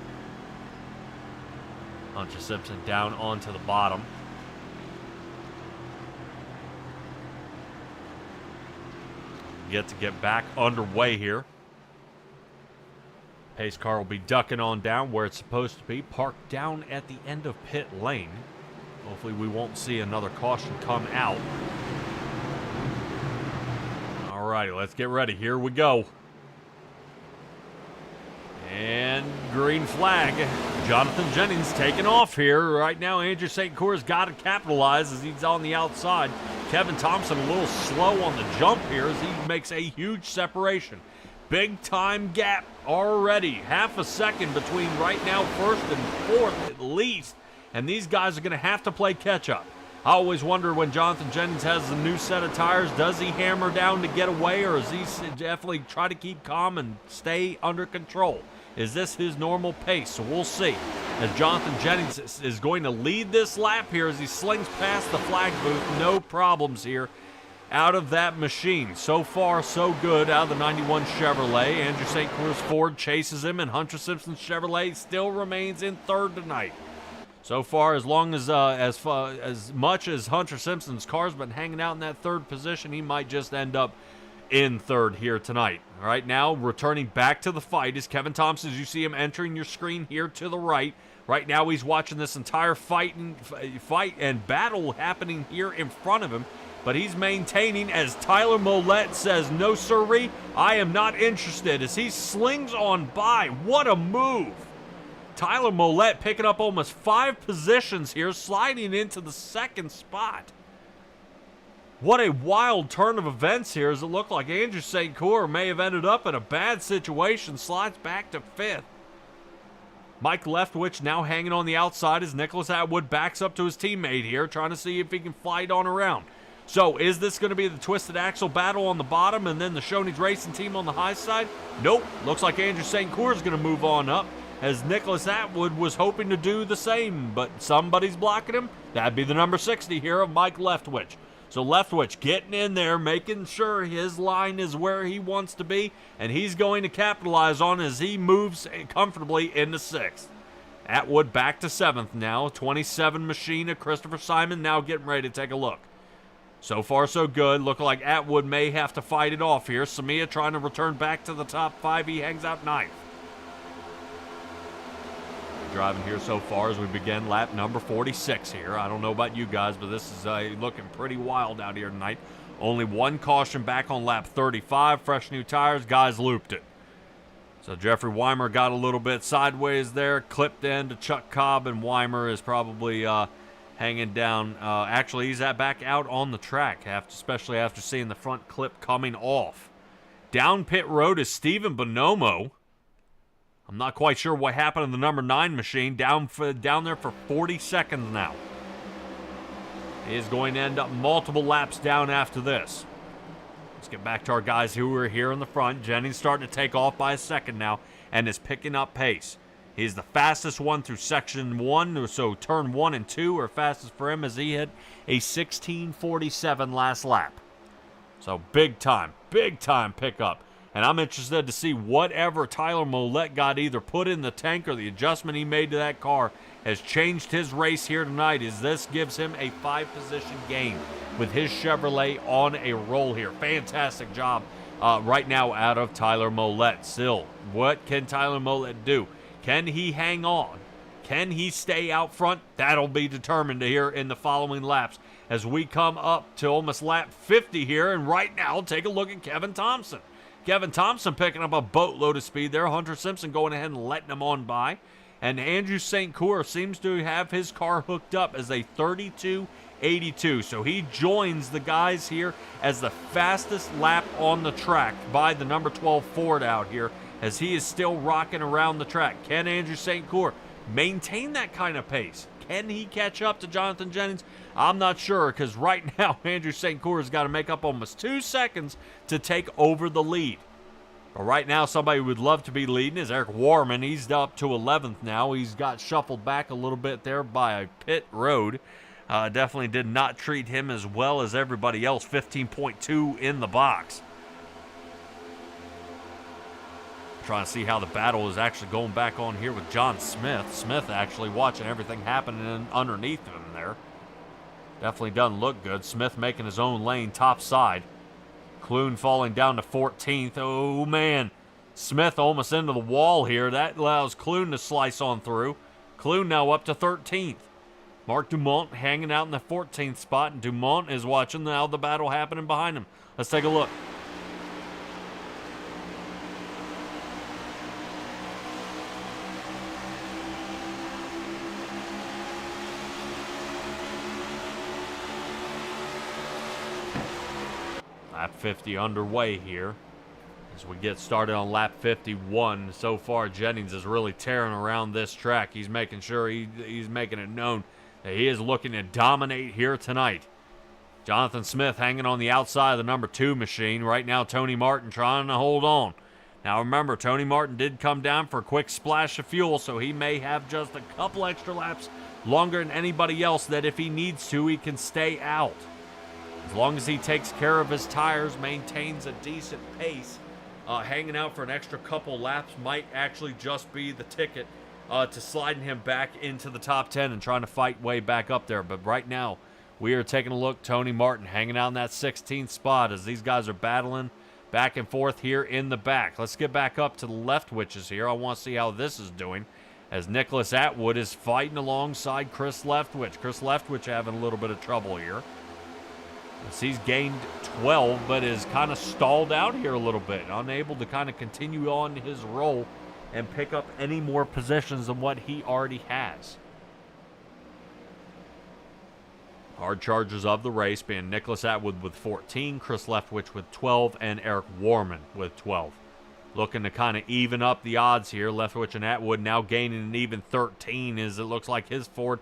Speaker 1: Hunter Simpson down onto the bottom. Get back underway here. Pace car will be ducking on down where it's supposed to be, parked down at the end of pit lane. Hopefully we won't see another caution come out. All righty, let's get ready. Here we go. And green flag. Jonathan Jennings taking off here. Right now, Andrew St. Cour's got to capitalize as he's on the outside. Kevin Thompson a little slow on the jump here as he makes a huge separation. Big time gap already. Half a second between right now first and fourth at least. And these guys are going to have to play catch up. I always wonder when Jonathan Jennings has a new set of tires, does he hammer down to get away, or does he definitely try to keep calm and stay under control? Is this his normal pace? So we'll see. As Jonathan Jennings is going to lead this lap here as he slings past the flag booth. No problems here out of that machine. So far, so good out of the 91 Chevrolet. Andrew St. Cour's Ford chases him, and Hunter Simpson's Chevrolet still remains in third tonight. So far, as much as Hunter Simpson's car's been hanging out in that third position, he might just end up in third here tonight. Right now, returning back to the fight is Kevin Thompson, as you see him entering your screen here to the right. Right now, he's watching this entire fight and battle happening here in front of him. But he's maintaining as Tyler Mollett says, no sirree, I am not interested, as he slings on by. What a move. Tyler Mollett picking up almost 5 positions here, sliding into the second spot. What a wild turn of events here, as it looked like Andrew St. Cour may have ended up in a bad situation, slides back to 5th. Mike Leftwich now hanging on the outside as Nicholas Atwood backs up to his teammate here, trying to see if he can fly it on around. So, is this going to be the twisted axle battle on the bottom and then the Shoney's Racing team on the high side? Nope. Looks like Andrew St. Cour is going to move on up, as Nicholas Atwood was hoping to do the same, but somebody's blocking him. That'd be the number 60 here of Mike Leftwich. So Leftwich getting in there, making sure his line is where he wants to be, and he's going to capitalize on as he moves comfortably into 6th. Atwood back to 7th now. 27 machine of Christopher Simon now getting ready to take a look. So far, so good. Looking like Atwood may have to fight it off here. Samia trying to return back to the top 5. He hangs out 9th. Driving here so far as we begin lap number 46 here. I don't know about you guys, but this is looking pretty wild out here tonight. Only one caution back on lap 35. Fresh new tires. Guys looped it. So Jeffrey Weimer got a little bit sideways there. Clipped into Chuck Cobb, and Weimer is probably hanging down. Actually, he's back out on the track, especially after seeing the front clip coming off. Down pit road is Steven Bonomo. I'm not quite sure what happened to the number 9 machine. Down there for 40 seconds now. He is going to end up multiple laps down after this. Let's get back to our guys who are here in the front. Jennings starting to take off by a second now and is picking up pace. He's the fastest one through section 1, so turn 1 and 2 are fastest for him as he hit a 16:47 last lap. So big time pickup. And I'm interested to see whatever Tyler Mollett got either put in the tank or the adjustment he made to that car has changed his race here tonight, as this gives him a 5-position gain with his Chevrolet on a roll here. Fantastic job right now out of Tyler Mollett. Still, what can Tyler Mollett do? Can he hang on? Can he stay out front? That'll be determined here in the following laps as we come up to almost lap 50 here. And right now, take a look at Kevin Thompson. Kevin Thompson picking up a boatload of speed there. Hunter Simpson going ahead and letting him on by. And Andrew St. Cour seems to have his car hooked up as a 32.82. So he joins the guys here as the fastest lap on the track by the number 12 Ford out here, as he is still rocking around the track. Can Andrew St. Cour maintain that kind of pace? Can he catch up to Jonathan Jennings? I'm not sure, because right now Andrew St. Cour has got to make up almost 2 seconds to take over the lead. But right now, somebody who would love to be leading is Eric Warman. He's up to 11th now. He's got shuffled back a little bit there by a pit road. Definitely did not treat him as well as everybody else. 15.2 in the box. Trying to see how the battle is actually going back on here with John Smith. Smith actually watching everything happening underneath him there. Definitely doesn't look good. Smith making his own lane top side. Clune falling down to 14th. Oh, man. Smith almost into the wall here. That allows Clune to slice on through. Clune now up to 13th. Mark Dumont hanging out in the 14th spot, and Dumont is watching now the battle happening behind him. Let's take a look. Lap 50 underway here. As we get started on lap 51, so far Jennings is really tearing around this track. He's making sure he's making it known that he is looking to dominate here tonight. Jonathan Smith hanging on the outside of the number 2 machine. Right now, Tony Martin trying to hold on. Now remember, Tony Martin did come down for a quick splash of fuel, so he may have just a couple extra laps longer than anybody else that if he needs to, he can stay out. As long as he takes care of his tires, maintains a decent pace, hanging out for an extra couple laps might actually just be the ticket to sliding him back into the top 10 and trying to fight way back up there. But right now, we are taking a look. Tony Martin hanging out in that 16th spot as these guys are battling back and forth here in the back. Let's get back up to the left witches here. I want to see how this is doing as Nicholas Atwood is fighting alongside Chris Leftwich. Chris Leftwich having a little bit of trouble here. He's gained 12, but is kind of stalled out here a little bit, unable to kind of continue on his roll and pick up any more positions than what he already has. Hard chargers of the race being Nicholas Atwood with 14, Chris Leftwich with 12, and Eric Warman with 12. Looking to kind of even up the odds here. Leftwich and Atwood now gaining an even 13 as it looks like his Ford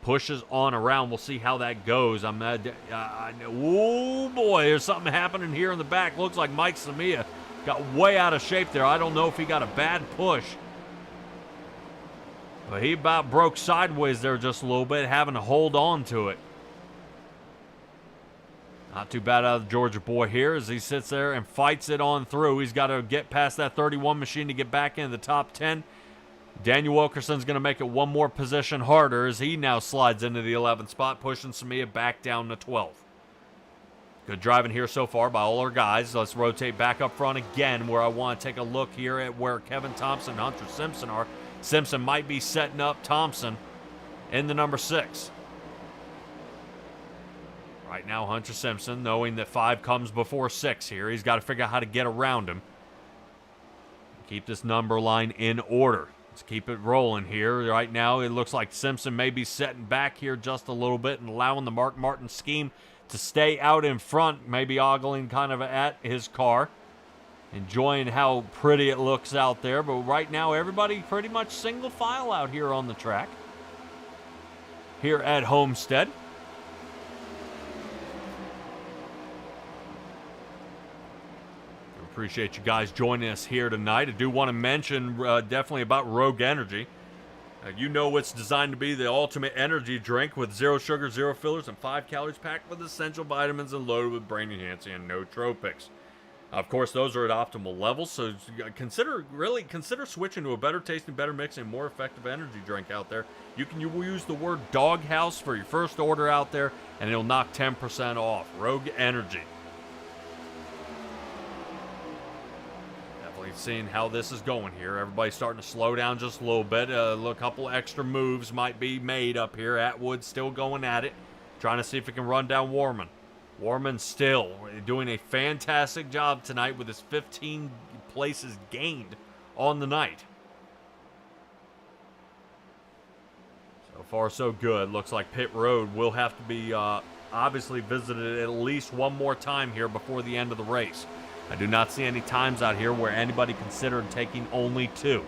Speaker 1: pushes on around. We'll see how that goes. Oh boy, there's something happening here in the back. Looks like Mike Samia got way out of shape there. I don't know if he got a bad push, but he about broke sideways there just a little bit, having to hold on to it. Not too bad out of the Georgia boy here as he sits there and fights it on through. He's got to get past that 31 machine to get back into the top 10. Daniel Wilkerson's going to make it one more position harder as he now slides into the 11th spot, pushing Samia back down to 12. Good driving here so far by all our guys. Let's rotate back up front again where I want to take a look here at where Kevin Thompson and Hunter Simpson are. Simpson might be setting up Thompson in the number 6. Right now, Hunter Simpson, knowing that 5 comes before 6 here, he's got to figure out how to get around him. Keep this number line in order. Let's keep it rolling here. Right now, it looks like Simpson may be setting back here just a little bit and allowing the Mark Martin scheme to stay out in front, maybe ogling kind of at his car. Enjoying how pretty it looks out there. But right now, everybody pretty much single file out here on the track. Here at Homestead. Appreciate you guys joining us here tonight. I do want to mention definitely about Rogue Energy. You know it's designed to be the ultimate energy drink with 0 sugar, 0 fillers, and 5 calories packed with essential vitamins and loaded with brain enhancing and nootropics. Of course, those are at optimal levels, so consider switching to a better tasting, better mixing, more effective energy drink out there. You can use the word Doghouse for your first order out there, and it'll knock 10% off. Rogue Energy. Seeing how this is going here. Everybody's starting to slow down just a little bit. A couple extra moves might be made up here. Atwood still going at it, trying to see if he can run down Warman. Warman still doing a fantastic job tonight with his 15 places gained on the night. So far, so good. Looks like pit road will have to be obviously visited at least one more time here before the end of the race. I do not see any times out here where anybody considered taking only 2.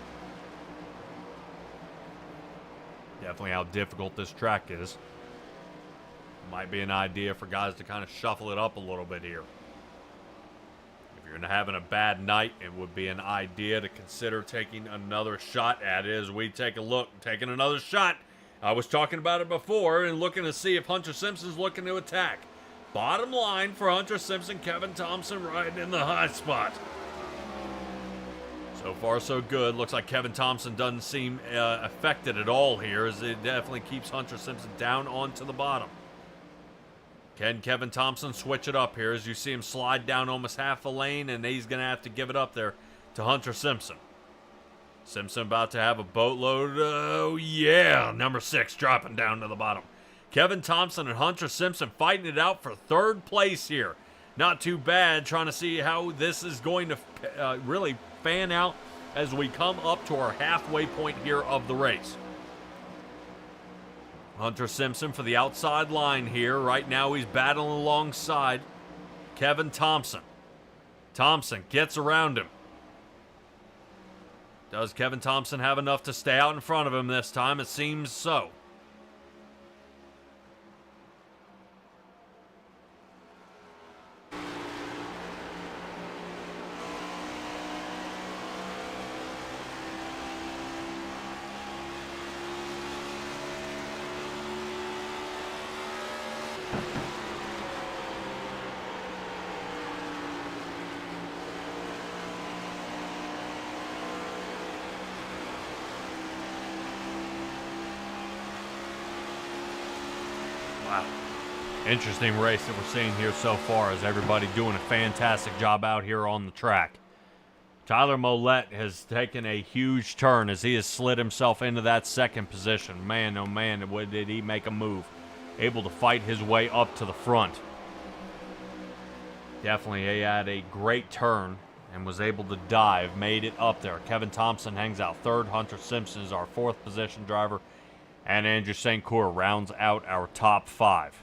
Speaker 1: Definitely how difficult this track is. Might be an idea for guys to kind of shuffle it up a little bit here. If you're having a bad night, it would be an idea to consider taking another shot at it as we take a look. Taking another shot. I was talking about it before and looking to see if Hunter Simpson's looking to attack. Bottom line for Hunter Simpson, Kevin Thompson riding in the hot spot. So far, so good. Looks like Kevin Thompson doesn't seem affected at all here, as it definitely keeps Hunter Simpson down onto the bottom. Can Kevin Thompson switch it up here as you see him slide down almost half a lane, and he's going to have to give it up there to Hunter Simpson. Simpson about to have a boatload. Oh, yeah. Number 6 dropping down to the bottom. Kevin Thompson and Hunter Simpson fighting it out for 3rd place here. Not too bad, trying to see how this is going to really fan out as we come up to our halfway point here of the race. Hunter Simpson for the outside line here. Right now he's battling alongside Kevin Thompson. Thompson gets around him. Does Kevin Thompson have enough to stay out in front of him this time? It seems so. Wow. Interesting race that we're seeing here so far, as everybody doing a fantastic job out here on the track. Tyler Mollett has taken a huge turn as he has slid himself into that second position. Man, oh man, did he make a move. Able to fight his way up to the front. Definitely he had a great turn and was able to dive, made it up there. Kevin Thompson hangs out third. Hunter Simpson is our fourth position driver. And Andrew St. Cour rounds out our top 5.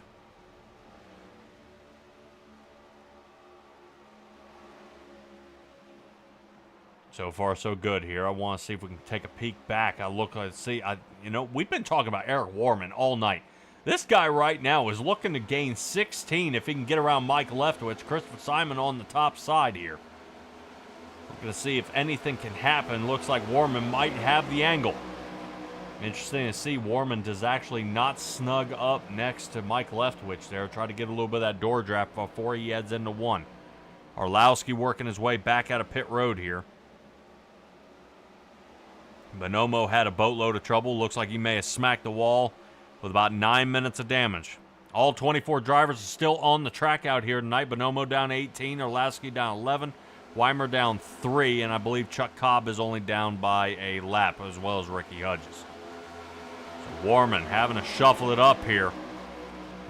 Speaker 1: So far, so good here. I want to see if we can take a peek back. We've been talking about Eric Warman all night. This guy right now is looking to gain 16 if he can get around Mike Leftwich. Christopher Simon on the top side here. We're going to see if anything can happen. Looks like Warman might have the angle. Interesting to see Warman does actually not snug up next to Mike Leftwich there. Try to get a little bit of that door draft before he heads into 1. Arlowski working his way back out of pit road here. Bonomo had a boatload of trouble. Looks like he may have smacked the wall with about 9 minutes of damage. All 24 drivers are still on the track out here tonight. Bonomo down 18, Arlowski down 11, Weimer down 3, and I believe Chuck Cobb is only down by a lap, as well as Ricky Hudges. Warman having to shuffle it up here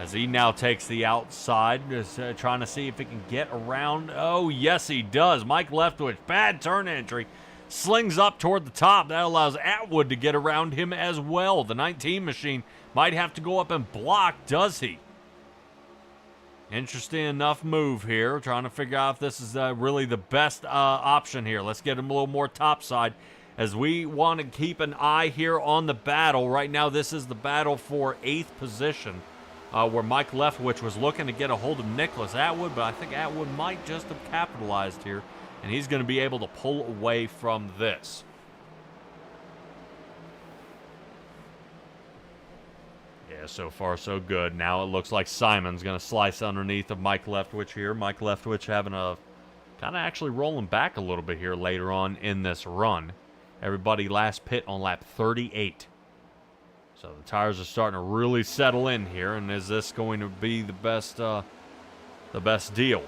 Speaker 1: as he now takes the outside, just trying to see if he can get around. Oh, yes, he does. Mike Leftwich, bad turn entry, slings up toward the top. That allows Atwood to get around him as well. The 19 machine might have to go up and block, does he? Interesting enough move here, trying to figure out if this is really the best option here. Let's get him a little more topside, as we want to keep an eye here on the battle. Right now, this is the battle for 8th position, where Mike Leftwich was looking to get a hold of Nicholas Atwood, but I think Atwood might just have capitalized here, and he's going to be able to pull away from this. Yeah, so far so good. Now it looks like Simon's going to slice underneath of Mike Leftwich here. Mike Leftwich having a kind of actually rolling back a little bit here later on in this run. Everybody last pit on lap 38. So the tires are starting to really settle in here, and is this going to be the best deal?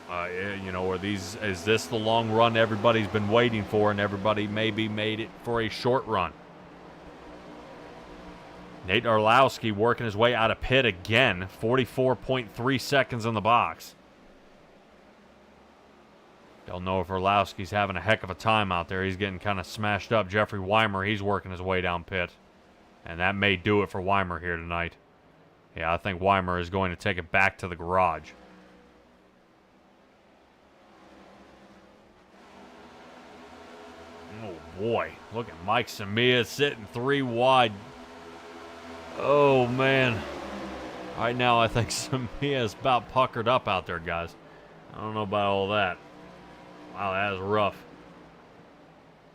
Speaker 1: Is this the long run everybody's been waiting for, and everybody maybe made it for a short run? Nate Arlowski working his way out of pit again. 44.3 seconds in the box. Don't know if Arlowski's having a heck of a time out there. He's getting kind of smashed up. Jeffrey Weimer, he's working his way down pit. And that may do it for Weimer here tonight. Yeah, I think Weimer is going to take it back to the garage. Oh, boy. Look at Mike Samia sitting 3 wide. Oh, man. Right now, I think Samia is about puckered up out there, guys. I don't know about all that. Wow, that is rough.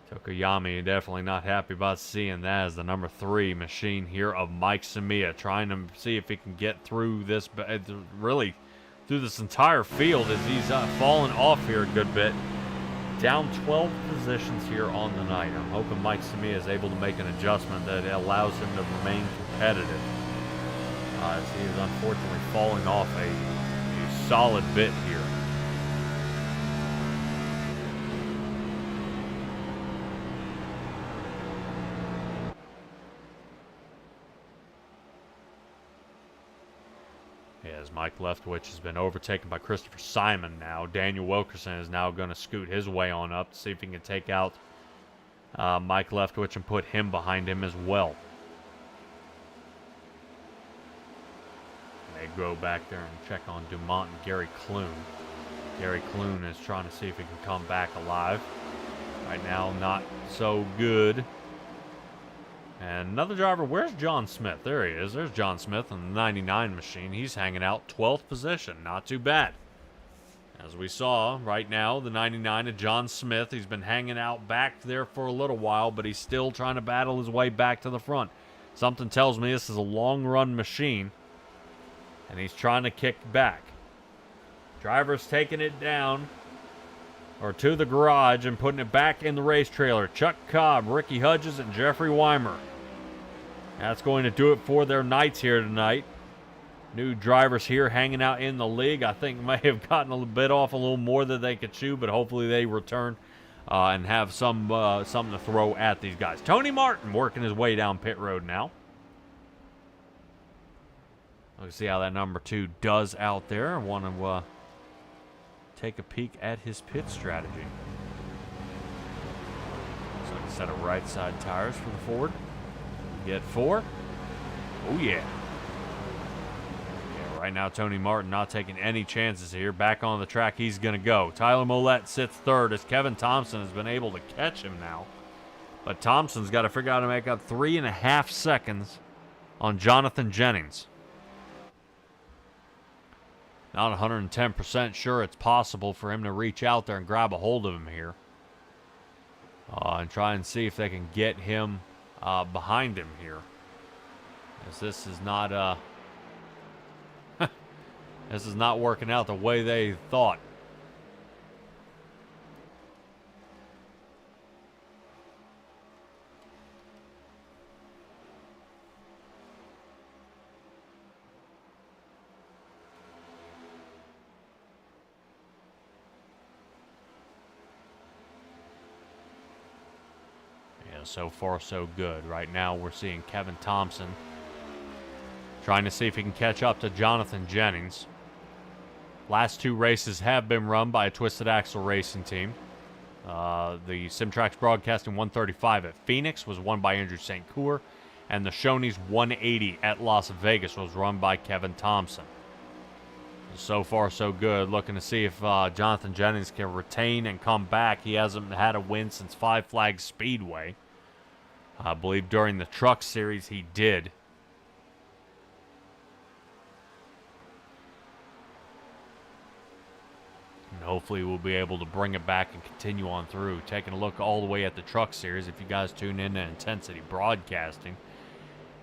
Speaker 1: Tokoyami definitely not happy about seeing that as the number 3 machine here of Mike Samia, trying to see if he can get through this, really through this entire field, as he's fallen off here a good bit. Down 12 positions here on the night. I'm hoping Mike Samia is able to make an adjustment that allows him to remain competitive. As he is unfortunately falling off a solid bit here. As Mike Leftwich has been overtaken by Christopher Simon now. Daniel Wilkerson is now going to scoot his way on up to see if he can take out Mike Leftwich and put him behind him as well. They go back there and check on Dumont and Gary Clune. Gary Clune is trying to see if he can come back alive. Right now, not so good. And another driver, where's John Smith? There he is. There's John Smith in the 99 machine. He's hanging out 12th position. Not too bad. As we saw, right now, the 99 of John Smith, he's been hanging out back there for a little while, but he's still trying to battle his way back to the front. Something tells me this is a long-run machine, and he's trying to kick back. Driver's taking it down, or to the garage, and putting it back in the race trailer. Chuck Cobb, Ricky Hudges, and Jeffrey Weimer. That's going to do it for their nights here tonight. New drivers here hanging out in the league. I think may have gotten a bit off a little more than they could chew, but hopefully they return and have something to throw at these guys. Tony Martin working his way down pit road now. Let's see how that number 2 does out there. I want to take a peek at his pit strategy. So a set of right side tires for the Ford. Get 4. Oh yeah. Right now, Tony Martin not taking any chances here. Back on the track, he's going to go. Tyler Mollett sits 3rd as Kevin Thompson has been able to catch him now. But Thompson's got to figure out how to make up 3.5 seconds on Jonathan Jennings. Not 110% sure it's possible for him to reach out there and grab a hold of him here. And try and see if they can get him behind him here. As this is not... This is not working out the way they thought. Yeah, so far so good. Right now we're seeing Kevin Thompson trying to see if he can catch up to Jonathan Jennings. Last 2 races have been run by a Twisted Axle racing team. The Simtrax Broadcasting 135 at Phoenix was won by Andrew St. Coeur, and the Shoney's 180 at Las Vegas was run by Kevin Thompson. So far, so good. Looking to see if Jonathan Jennings can retain and come back. He hasn't had a win since Five Flags Speedway. I believe during the Truck Series he did. And hopefully we'll be able to bring it back and continue on through. Taking a look all the way at the Truck Series, if you guys tune in to Intensity Broadcasting,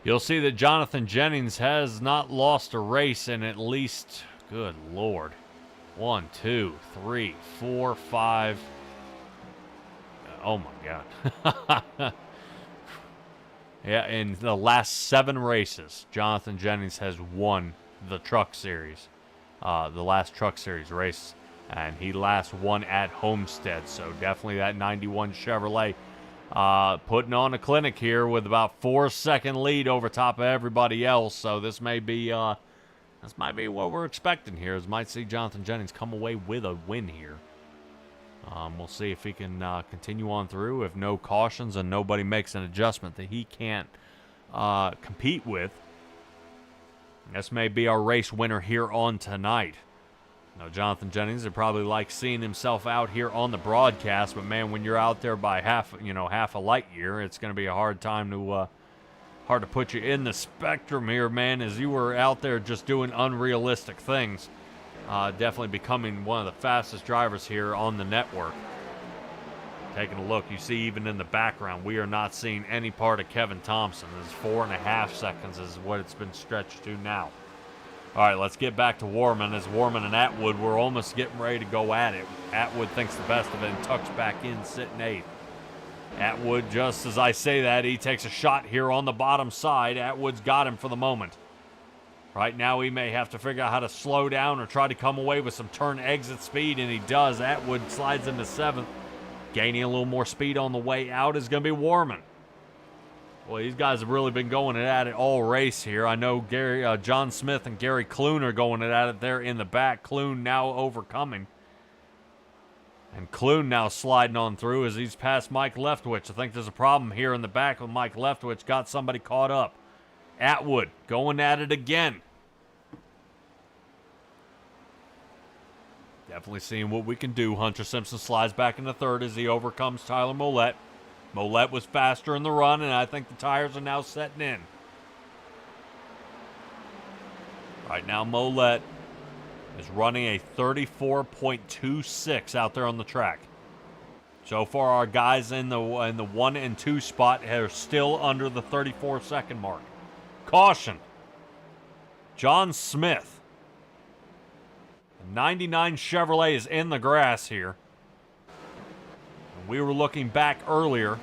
Speaker 1: you'll see that Jonathan Jennings has not lost a race in at least, good Lord, 1, 2, 3, 4, 5. Oh my God. Yeah, in the last 7 races, Jonathan Jennings has won the Truck Series, the last Truck Series race. And he last won at Homestead, so definitely that 91 Chevrolet putting on a clinic here with about 4-second lead over top of everybody else. So this might be what we're expecting here. Is might see Jonathan Jennings come away with a win here. We'll see if he can continue on through. If no cautions and nobody makes an adjustment that he can't compete with, this may be our race winner here on tonight. Now, Jonathan Jennings would probably like seeing himself out here on the broadcast, but man, when you're out there by half a light year, it's going to be a hard to put you in the spectrum here, man, as you were out there just doing unrealistic things. Definitely becoming one of the fastest drivers here on the network. Taking a look, you see even in the background, we are not seeing any part of Kevin Thompson. This is 4.5 seconds is what it's been stretched to now. All right, let's get back to Warman. As Warman and Atwood, we're almost getting ready to go at it. Atwood thinks the best of it and tucks back in, sitting 8th. Atwood, just as I say that, he takes a shot here on the bottom side. Atwood's got him for the moment. Right now, he may have to figure out how to slow down or try to come away with some turn exit speed, and he does. Atwood slides into 7th. Gaining a little more speed on the way out is going to be Warman. Well, these guys have really been going at it all race here. I know John Smith and Gary Clune are going at it there in the back. Clune now overcoming. And Clune now sliding on through as he's past Mike Leftwich. I think there's a problem here in the back with Mike Leftwich. Got somebody caught up. Atwood going at it again. Definitely seeing what we can do. Hunter Simpson slides back into third as he overcomes Tyler Mollett. Mollett was faster in the run, and I think the tires are now setting in. Right now, Mollett is running a 34.26 out there on the track. So far, our guys in the 1 and 2 spot are still under the 34-second mark. Caution. John Smith. The 99 Chevrolet is in the grass here. And we were looking back earlier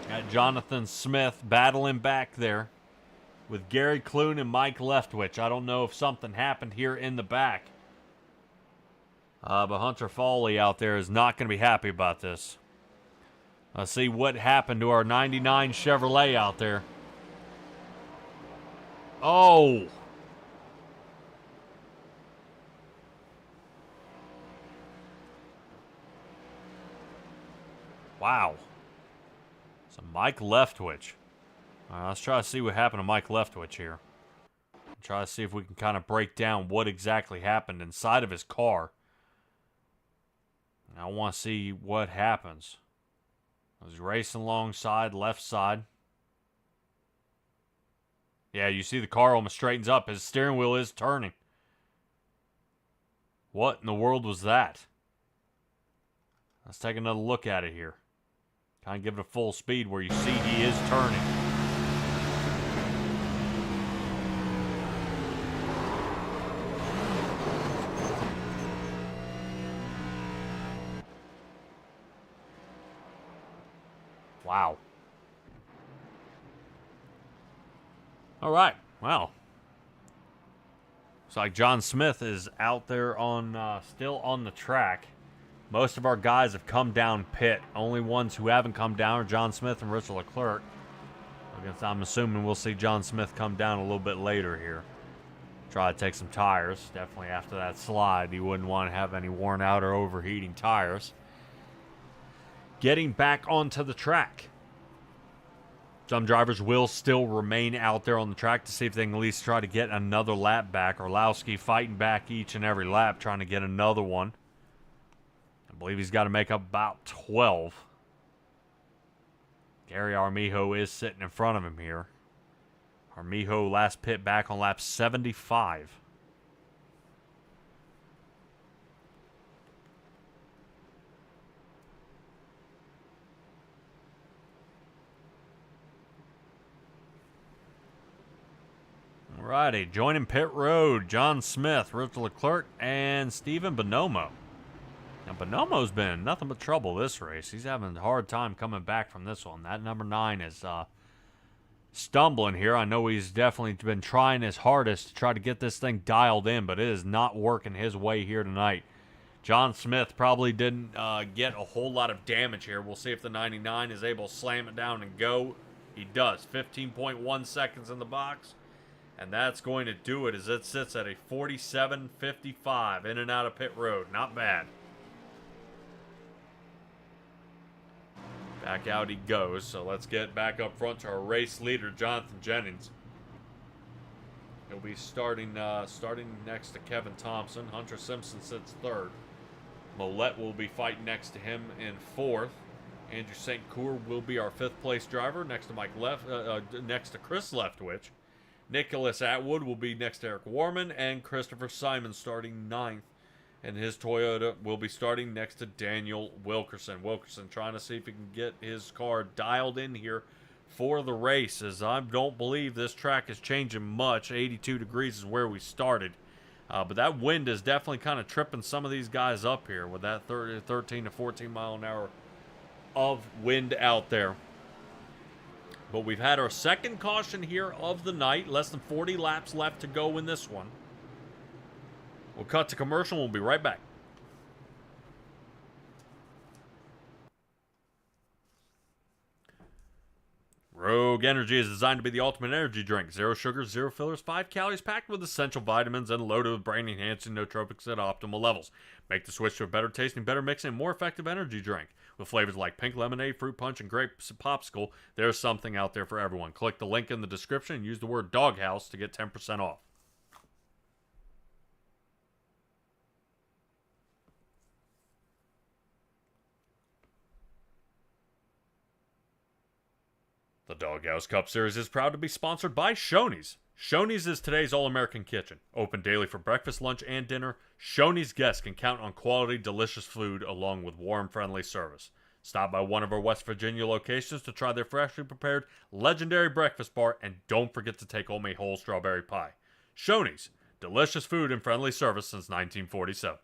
Speaker 1: at Jonathan Smith battling back there with Gary Clune and Mike Leftwich. I don't know if something happened here in the back. But Hunter Foley out there is not going to be happy about this. Let's see what happened to our 99 Chevrolet out there. Oh! Wow. So Mike Leftwich. Let's try to see what happened to Mike Leftwich here. Try to see if we can kind of break down what exactly happened inside of his car. I want to see what happens. He's racing alongside, left side. Yeah, you see the car almost straightens up. His steering wheel is turning. What in the world was that? Let's take another look at it here. Kind of give it a full speed where you see he is turning. Wow. All right. Well, looks like John Smith is out there on still on the track. Most of our guys have come down pit. Only ones who haven't come down are John Smith and Richard Leclerc. I guess I'm assuming we'll see John Smith come down a little bit later here. Try to take some tires. Definitely after that slide, you wouldn't want to have any worn out or overheating tires. Getting back onto the track. Some drivers will still remain out there on the track to see if they can at least try to get another lap back. Orlowski fighting back each and every lap, trying to get another one. I believe he's got to make up about 12. Gary Armijo is sitting in front of him here. Armijo last pit back on lap 75. Alrighty, joining pit road, John Smith, Richard Leclerc, and Stephen Bonomo. Now, Bonomo's been nothing but trouble this race. He's having a hard time coming back from this one. That number 9 is stumbling here. I know he's definitely been trying his hardest to try to get this thing dialed in, but it is not working his way here tonight. John Smith probably didn't get a whole lot of damage here. We'll see if the 99 is able to slam it down and go. He does. 15.1 seconds in the box. And that's going to do it as it sits at a 47.55 in and out of pit road. Not bad. Back out he goes. So let's get back up front to our race leader, Jonathan Jennings. He'll be starting next to Kevin Thompson. Hunter Simpson sits third. Mollett will be fighting next to him in fourth. Andrew St. Cour will be our fifth place driver next to next to Chris Leftwich. Nicholas Atwood will be next to Eric Warman, and Christopher Simon starting ninth. And his Toyota will be starting next to Daniel Wilkerson. Wilkerson trying to see if he can get his car dialed in here for the race, as I don't believe this track is changing much. 82 degrees is where we started. But that wind is definitely kind of tripping some of these guys up here with that 13 to 14 mile an hour of wind out there. But we've had our second caution here of the night. Less than 40 laps left to go in this one. We'll cut to commercial. We'll be right back. Rogue Energy is designed to be the ultimate energy drink. Zero sugar, zero fillers, 5 calories, packed with essential vitamins and loaded with brain-enhancing nootropics at optimal levels. Make the switch to a better tasting, better mixing, and more effective energy drink. With flavors like pink lemonade, fruit punch, and grape popsicle, there's something out there for everyone. Click the link in the description and use the word Doghouse to get 10% off. Doghouse Cup Series is proud to be sponsored by Shoney's. Shoney's is today's all-American kitchen. Open daily for breakfast, lunch, and dinner, Shoney's guests can count on quality, delicious food along with warm, friendly service. Stop by one of our West Virginia locations to try their freshly prepared legendary breakfast bar, and don't forget to take home a whole strawberry pie. Shoney's, delicious food and friendly service since 1947.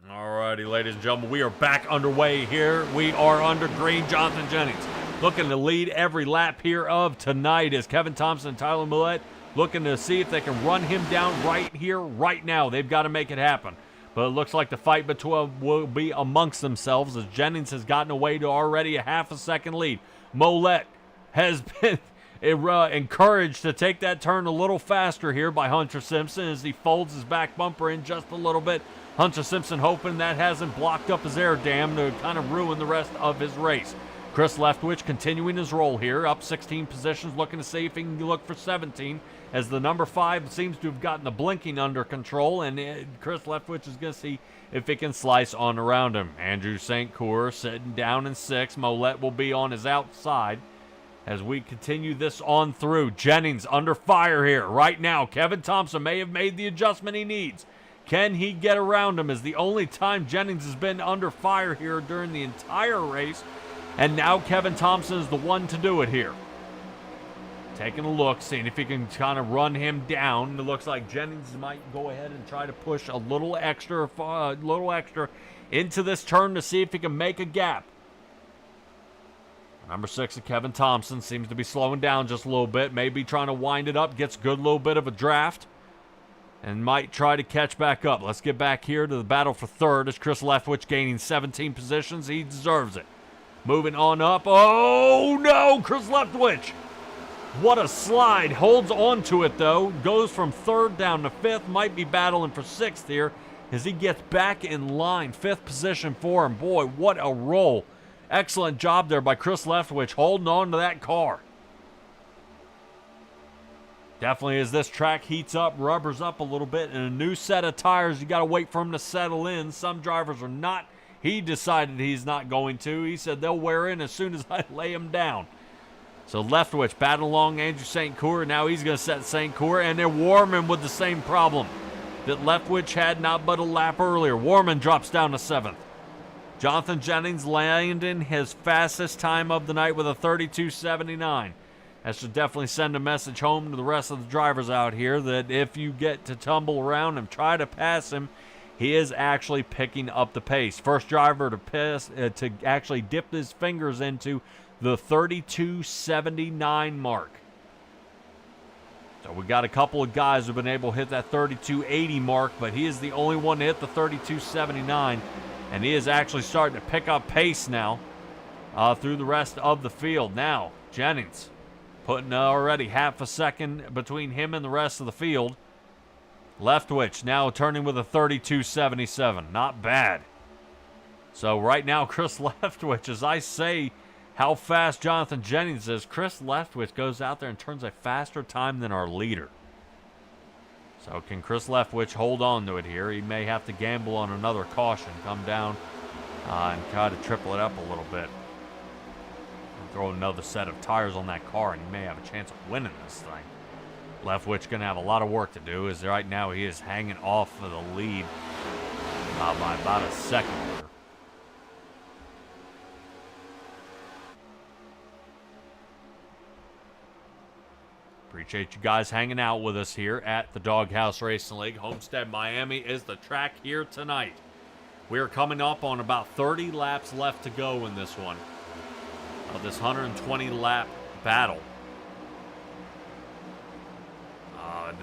Speaker 1: Alrighty, ladies and gentlemen, we are back underway here. We are under green. Jonathan Jennings looking to lead every lap here of tonight as Kevin Thompson and Tyler Millette looking to see if they can run him down right here, right now. They've got to make it happen. But it looks like the fight between will be amongst themselves as Jennings has gotten away to already a half a second lead. Millette has been encouraged to take that turn a little faster here by Hunter Simpson as he folds his back bumper in just a little bit. Hunter Simpson hoping that hasn't blocked up his air dam to kind of ruin the rest of his race. Chris Leftwich continuing his role here, up 16 positions, looking to see if he can look for 17, as the number 5 seems to have gotten the blinking under control, and Chris Leftwich is going to see if he can slice on around him. Andrew St. Cour sitting down in 6. Millette will be on his outside as we continue this on through. Jennings under fire here right now. Kevin Thompson may have made the adjustment he needs. Can he get around him? Is the only time Jennings has been under fire here during the entire race. And now Kevin Thompson is the one to do it here. Taking a look, seeing if he can kind of run him down. It looks like Jennings might go ahead and try to push a little extra into this turn to see if he can make a gap. Number 6 of Kevin Thompson seems to be slowing down just a little bit. Maybe trying to wind it up. Gets a good little bit of a draft. And might try to catch back up. Let's get back here to the battle for third as Chris Leftwich gaining 17 positions. He deserves it. Moving on up. Oh, no! Chris Leftwich! What a slide. Holds on to it, though. Goes from third down to 5th. Might be battling for 6th here as he gets back in line. 5th position for him. Boy, what a roll. Excellent job there by Chris Leftwich holding on to that car. Definitely as this track heats up, rubbers up a little bit, and a new set of tires, you got to wait for them to settle in. Some drivers are not. He decided he's not going to. He said they'll wear in as soon as I lay them down. So Leftwich battling along Andrew St. Cour. Now he's going to set St. Cour, and they're Warman with the same problem that Leftwich had not but a lap earlier. Warman drops down to 7th. Jonathan Jennings landing his fastest time of the night with a 32.79. That should definitely send a message home to the rest of the drivers out here that if you get to tumble around and try to pass him, he is actually picking up the pace. First driver to actually dip his fingers into the 32.79 mark. So we got a couple of guys who've been able to hit that 32.80 mark, but he is the only one to hit the 32.79, and he is actually starting to pick up pace now through the rest of the field. Now, Jennings putting already half a second between him and the rest of the field. Leftwich now turning with a 32.77. Not bad. So right now, Chris Leftwich, as I say how fast Jonathan Jennings is, Chris Leftwich goes out there and turns a faster time than our leader. So can Chris Leftwich hold on to it here? He may have to gamble on another caution, come down and try to triple it up a little bit. Throw another set of tires on that car, and he may have a chance of winning this thing. Leftwich going to have a lot of work to do, as right now he is hanging off of the lead by about a second here. Appreciate you guys hanging out with us here at the Doghouse Racing League. Homestead, Miami is the track here tonight. We are coming up on about 30 laps left to go in this one. Of this 120 lap battle.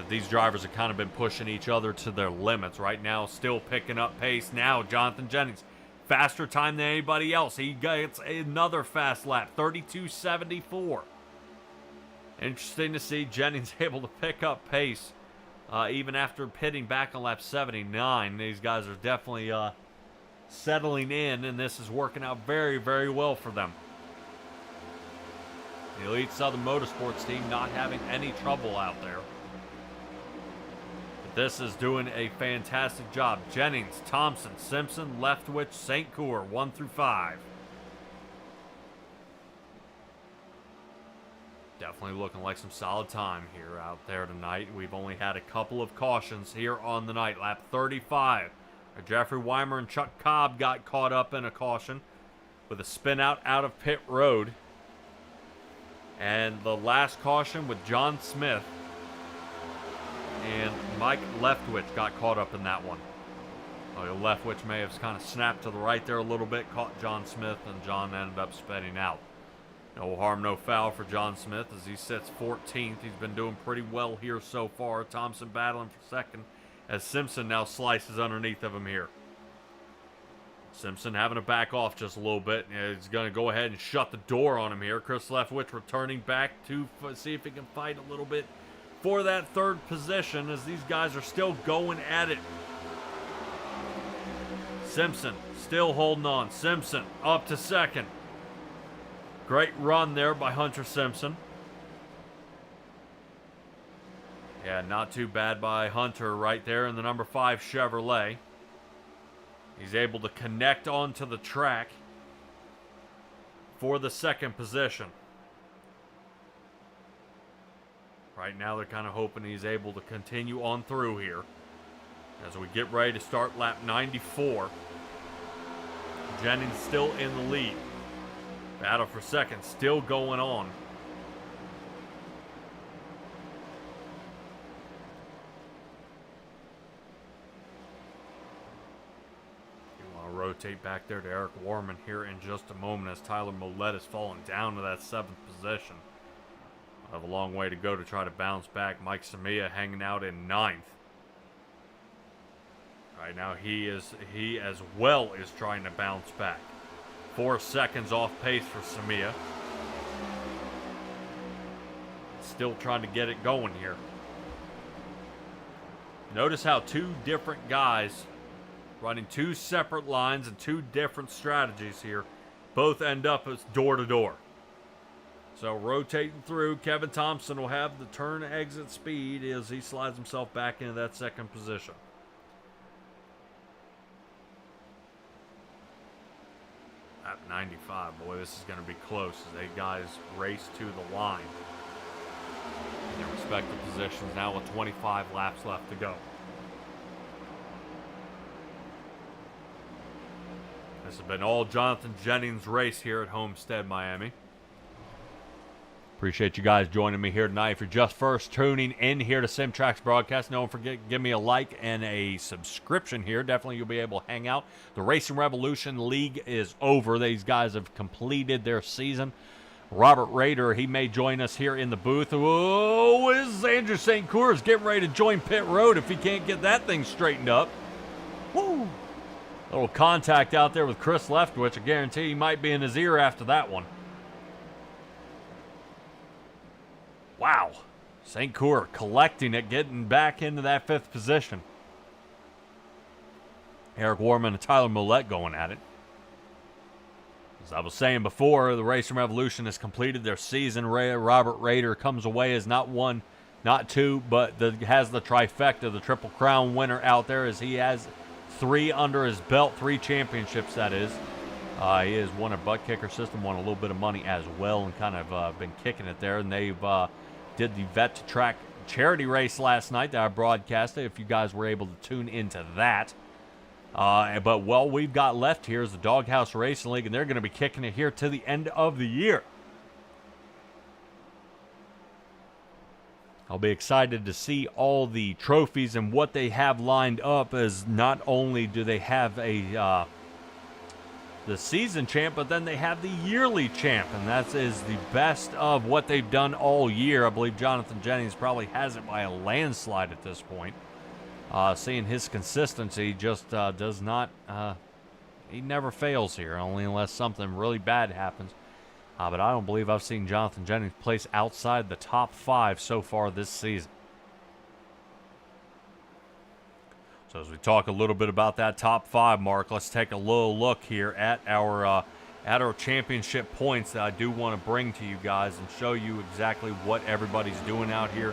Speaker 1: These drivers have kind of been pushing each other to their limits right now, still picking up pace. Now Jonathan Jennings, faster time than anybody else. He gets another fast lap, 32.74. Interesting to see Jennings able to pick up pace even after pitting back on lap 79. These guys are definitely settling in, and this is working out very, very well for them. The Elite Southern Motorsports team not having any trouble out there. This is doing a fantastic job. Jennings, Thompson, Simpson, Leftwich, St. Cour, 1 through 5. Definitely looking like some solid time here out there tonight. We've only had a couple of cautions here on the night. Lap 35. Jeffrey Weimer and Chuck Cobb got caught up in a caution with a spin out of pit road. And the last caution with John Smith and Mike Leftwich got caught up in that one. Leftwich may have kind of snapped to the right there a little bit, caught John Smith, and John ended up spinning out. No harm, no foul for John Smith as he sits 14th. He's been doing pretty well here so far. Thompson battling for second as Simpson now slices underneath of him here. Simpson having to back off just a little bit. He's going to go ahead and shut the door on him here. Chris Leftwich returning back to see if he can fight a little bit for that third position as these guys are still going at it. Simpson still holding on. Simpson up to second. Great run there by Hunter Simpson. Yeah, not too bad by Hunter right there in the number 5 Chevrolet. He's able to connect onto the track for the second position. Right now they're kind of hoping he's able to continue on through here as we get ready to start lap 94. Jennings still in the lead. Battle for second still going on. Rotate back there to Eric Warman here in just a moment as Tyler Millette is falling down to that 7th position. I have a long way to go to try to bounce back. Mike Samia hanging out in 9th. Right now he as well is trying to bounce back. 4 seconds off pace for Samia. Still trying to get it going here. Notice how 2 different guys running 2 separate lines and 2 different strategies here. Both end up as door to door. So rotating through, Kevin Thompson will have the turn exit speed as he slides himself back into that second position. At 95, boy, this is going to be close as they guys race to the line. In their respective positions now with 25 laps left to go. This has been all Jonathan Jennings' race here at Homestead, Miami. Appreciate you guys joining me here tonight. If you're just first tuning in here to SimTrack's broadcast, don't forget to give me a like and a subscription here. Definitely you'll be able to hang out. The Racing Revolution League is over. These guys have completed their season. Robert Rader, he may join us here in the booth. Oh, is Andrew St. Cour getting ready to join pit road if he can't get that thing straightened up. Woo! Little contact out there with Chris Leftwich. I guarantee he might be in his ear after that one. Wow. St. Cour collecting it, getting back into that 5th position. Eric Warman and Tyler Millette going at it. As I was saying before, the Racing Revolution has completed their season. Robert Rader comes away as not 1, not 2, but has the trifecta, the Triple Crown winner out there as he has 3 under his belt, 3 championships, that is. He has won a butt kicker system, won a little bit of money as well, and kind of been kicking it there. And they've did the Vet to Track charity race last night that I broadcasted, if you guys were able to tune into that. But what we've got left here is the Doghouse Racing League, and they're going to be kicking it here to the end of the year. I'll be excited to see all the trophies and what they have lined up, as not only do they have the season champ, but then they have the yearly champ, and that is the best of what they've done all year. I believe Jonathan Jennings probably has it by a landslide at this point. Seeing his consistency just does not, he never fails here, only unless something really bad happens. But I don't believe I've seen Jonathan Jennings place outside the top 5 so far this season. So as we talk a little bit about that top 5 mark, let's take a little look here at our championship points that I do want to bring to you guys and show you exactly what everybody's doing out here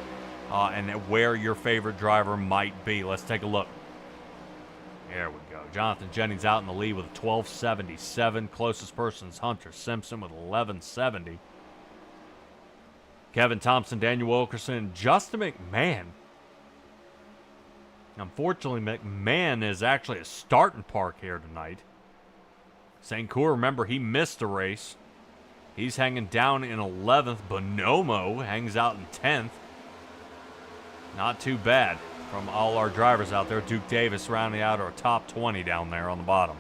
Speaker 1: and where your favorite driver might be. Let's take a look. There we go. Jonathan Jennings out in the lead with a 1277. Closest person is Hunter Simpson with 1170. Kevin Thompson, Daniel Wilkerson, Justin McMahon. Unfortunately, McMahon is actually a starting park here tonight. St. Cour, remember, he missed a race. He's hanging down in 11th. Bonomo hangs out in 10th. Not too bad from all our drivers out there. Duke Davis rounding out our top 20 down there on the bottom.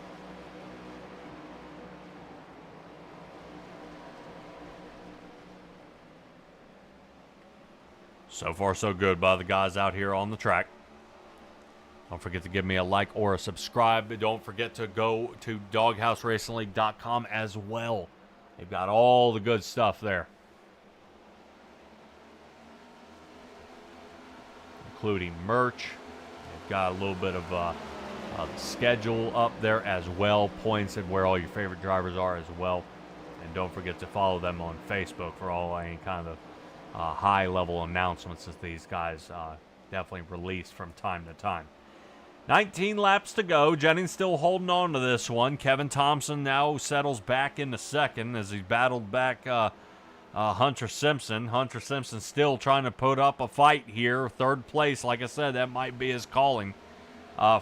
Speaker 1: So far, so good by the guys out here on the track. Don't forget to give me a like or a subscribe. Don't forget to go to DoghouseRacingLeague.com as well. They've got all the good stuff there, including merch. They've got a little bit of the schedule up there as well, points and where all your favorite drivers are as well. And don't forget to follow them on Facebook for all any kind of high-level announcements that these guys definitely release from time to time. 19 laps to go. Jennings still holding on to this one. Kevin Thompson now settles back into second as he battled back Hunter Simpson. Hunter Simpson still trying to put up a fight here. Third place, like I said, that might be his calling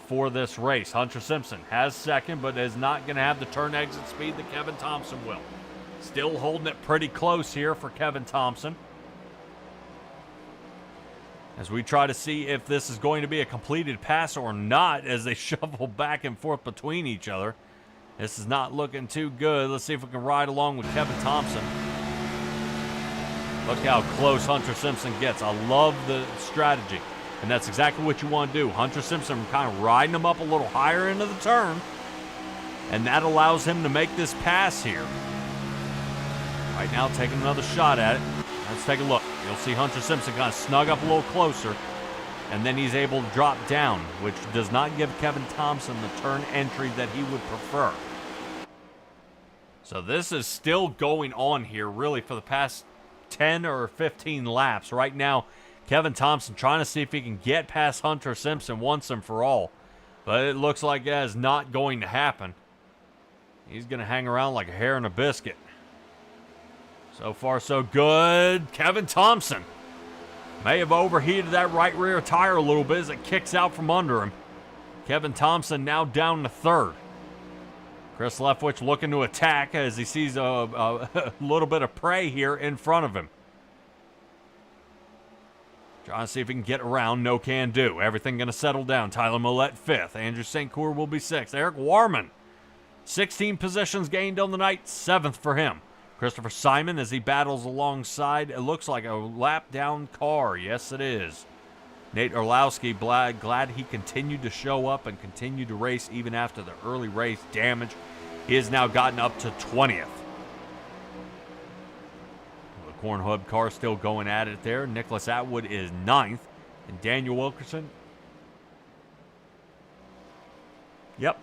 Speaker 1: for this race. Hunter Simpson has second, but is not going to have the turn exit speed that Kevin Thompson will. Still holding it pretty close here for Kevin Thompson, as we try to see if this is going to be a completed pass or not as they shuffle back and forth between each other. This is not looking too good. Let's see if we can ride along with Kevin Thompson. Look how close Hunter Simpson gets. I love the strategy, and that's exactly what you want to do. Hunter Simpson kind of riding him up a little higher into the turn, and that allows him to make this pass here. Right now, taking another shot at it. Let's take a look. You'll see Hunter Simpson kind of snug up a little closer, and then he's able to drop down, which does not give Kevin Thompson the turn entry that he would prefer. So this is still going on here, really, for the past 10 or 15 laps. Right now, Kevin Thompson trying to see if he can get past Hunter Simpson once and for all, but it looks like that is not going to happen. He's going to hang around like a hair in a biscuit. So far, so good. Kevin Thompson may have overheated that right rear tire a little bit as it kicks out from under him. Kevin Thompson now down to third. Chris Leftwich looking to attack as he sees a little bit of prey here in front of him. Trying to see if he can get around. No can do. Everything going to settle down. Tyler Millette fifth. Andrew St. Cour will be sixth. Eric Warman, 16 positions gained on the night. Seventh for him. Christopher Simon as he battles alongside, it looks like a lap down car. Yes, it is. Nate Orlowski, glad he continued to show up and continued to race even after the early race damage. He has now gotten up to 20th. The Corn Hub car still going at it there. Nicholas Atwood is 9th. And Daniel Wilkerson. Yep.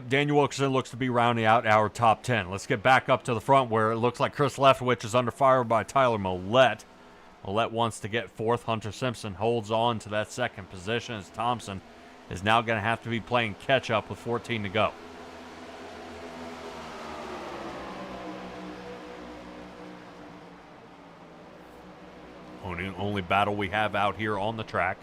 Speaker 1: Daniel Wilkerson looks to be rounding out our top 10. Let's get back up to the front where it looks like Chris Leftwich is under fire by Tyler Millette. Millette wants to get fourth. Hunter Simpson holds on to that second position as Thompson is now going to have to be playing catch-up with 14 to go. Only battle we have out here on the track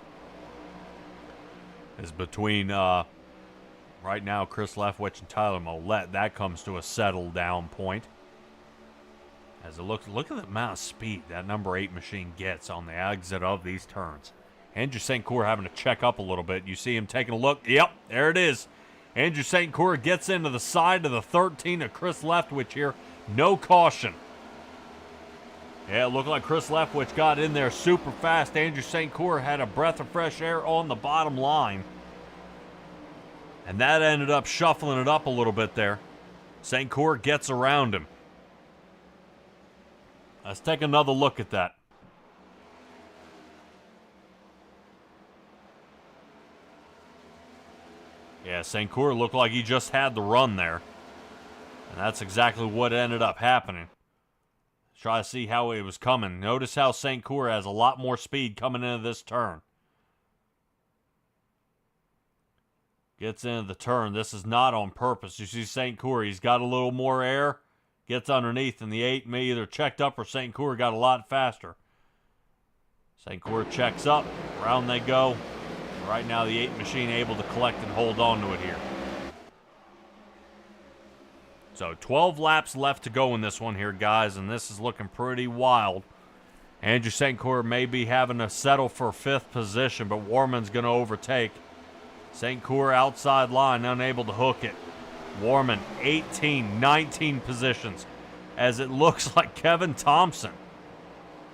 Speaker 1: is between right now Chris Leftwich and Tyler Millette. That comes to a settled down point. As it looks, look at the amount of speed that number 8 machine gets on the exit of these turns. Andrew St. Cour having to check up a little bit. You see him taking a look. Yep, there it is. Andrew St. Cour gets into the side of the 13 of Chris Leftwich here. No caution. Yeah, it looked like Chris Leftwich got in there super fast. Andrew St. Cour had a breath of fresh air on the bottom line. And that ended up shuffling it up a little bit there. St. Cour gets around him. Let's take another look at that. Yeah, St. Cour looked like he just had the run there. And that's exactly what ended up happening. Try to see how it was coming. Notice how St. Cour has a lot more speed coming into this turn. Gets into the turn. This is not on purpose. You see St. Cour, he's got a little more air. Gets underneath, and the 8 may either checked up or St. Cour got a lot faster. St. Cour checks up. Around they go. Right now, the 8 machine able to collect and hold on to it here. So 12 laps left to go in this one here, guys, and this is looking pretty wild. Andrew St. Cour may be having to settle for 5th position, but Warman's going to overtake. St. Cour outside line, unable to hook it. Warman 18, 19 positions, as it looks like Kevin Thompson.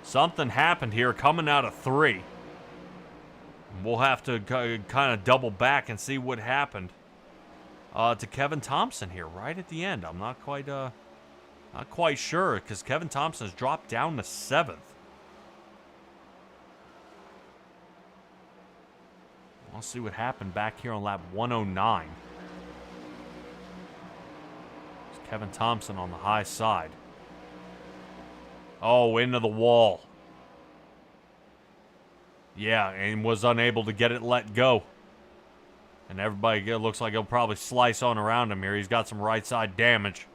Speaker 1: Something happened here coming out of 3. We'll have to kind of double back and see what happened to Kevin Thompson here right at the end. I'm not quite sure, because Kevin Thompson has dropped down to 7th. We'll see what happened back here on lap 109. It's Kevin Thompson on the high side. Oh, into the wall. Yeah, and was unable to get it let go. And everybody, it looks like he'll probably slice on around him here. He's got some right side damage.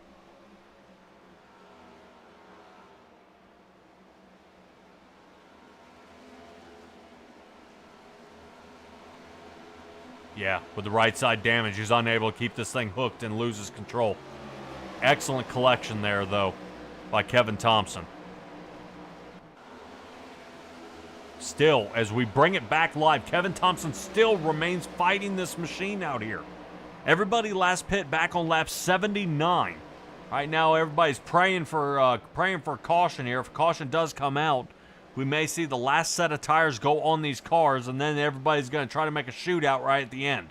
Speaker 1: Yeah, with the right side damage, he's unable to keep this thing hooked and loses control. Excellent collection there, though, by Kevin Thompson. Still, as we bring it back live, Kevin Thompson still remains fighting this machine out here. Everybody last pit back on lap 79. Right now, everybody's praying for caution here. If caution does come out, we may see the last set of tires go on these cars, and then everybody's going to try to make a shootout right at the end.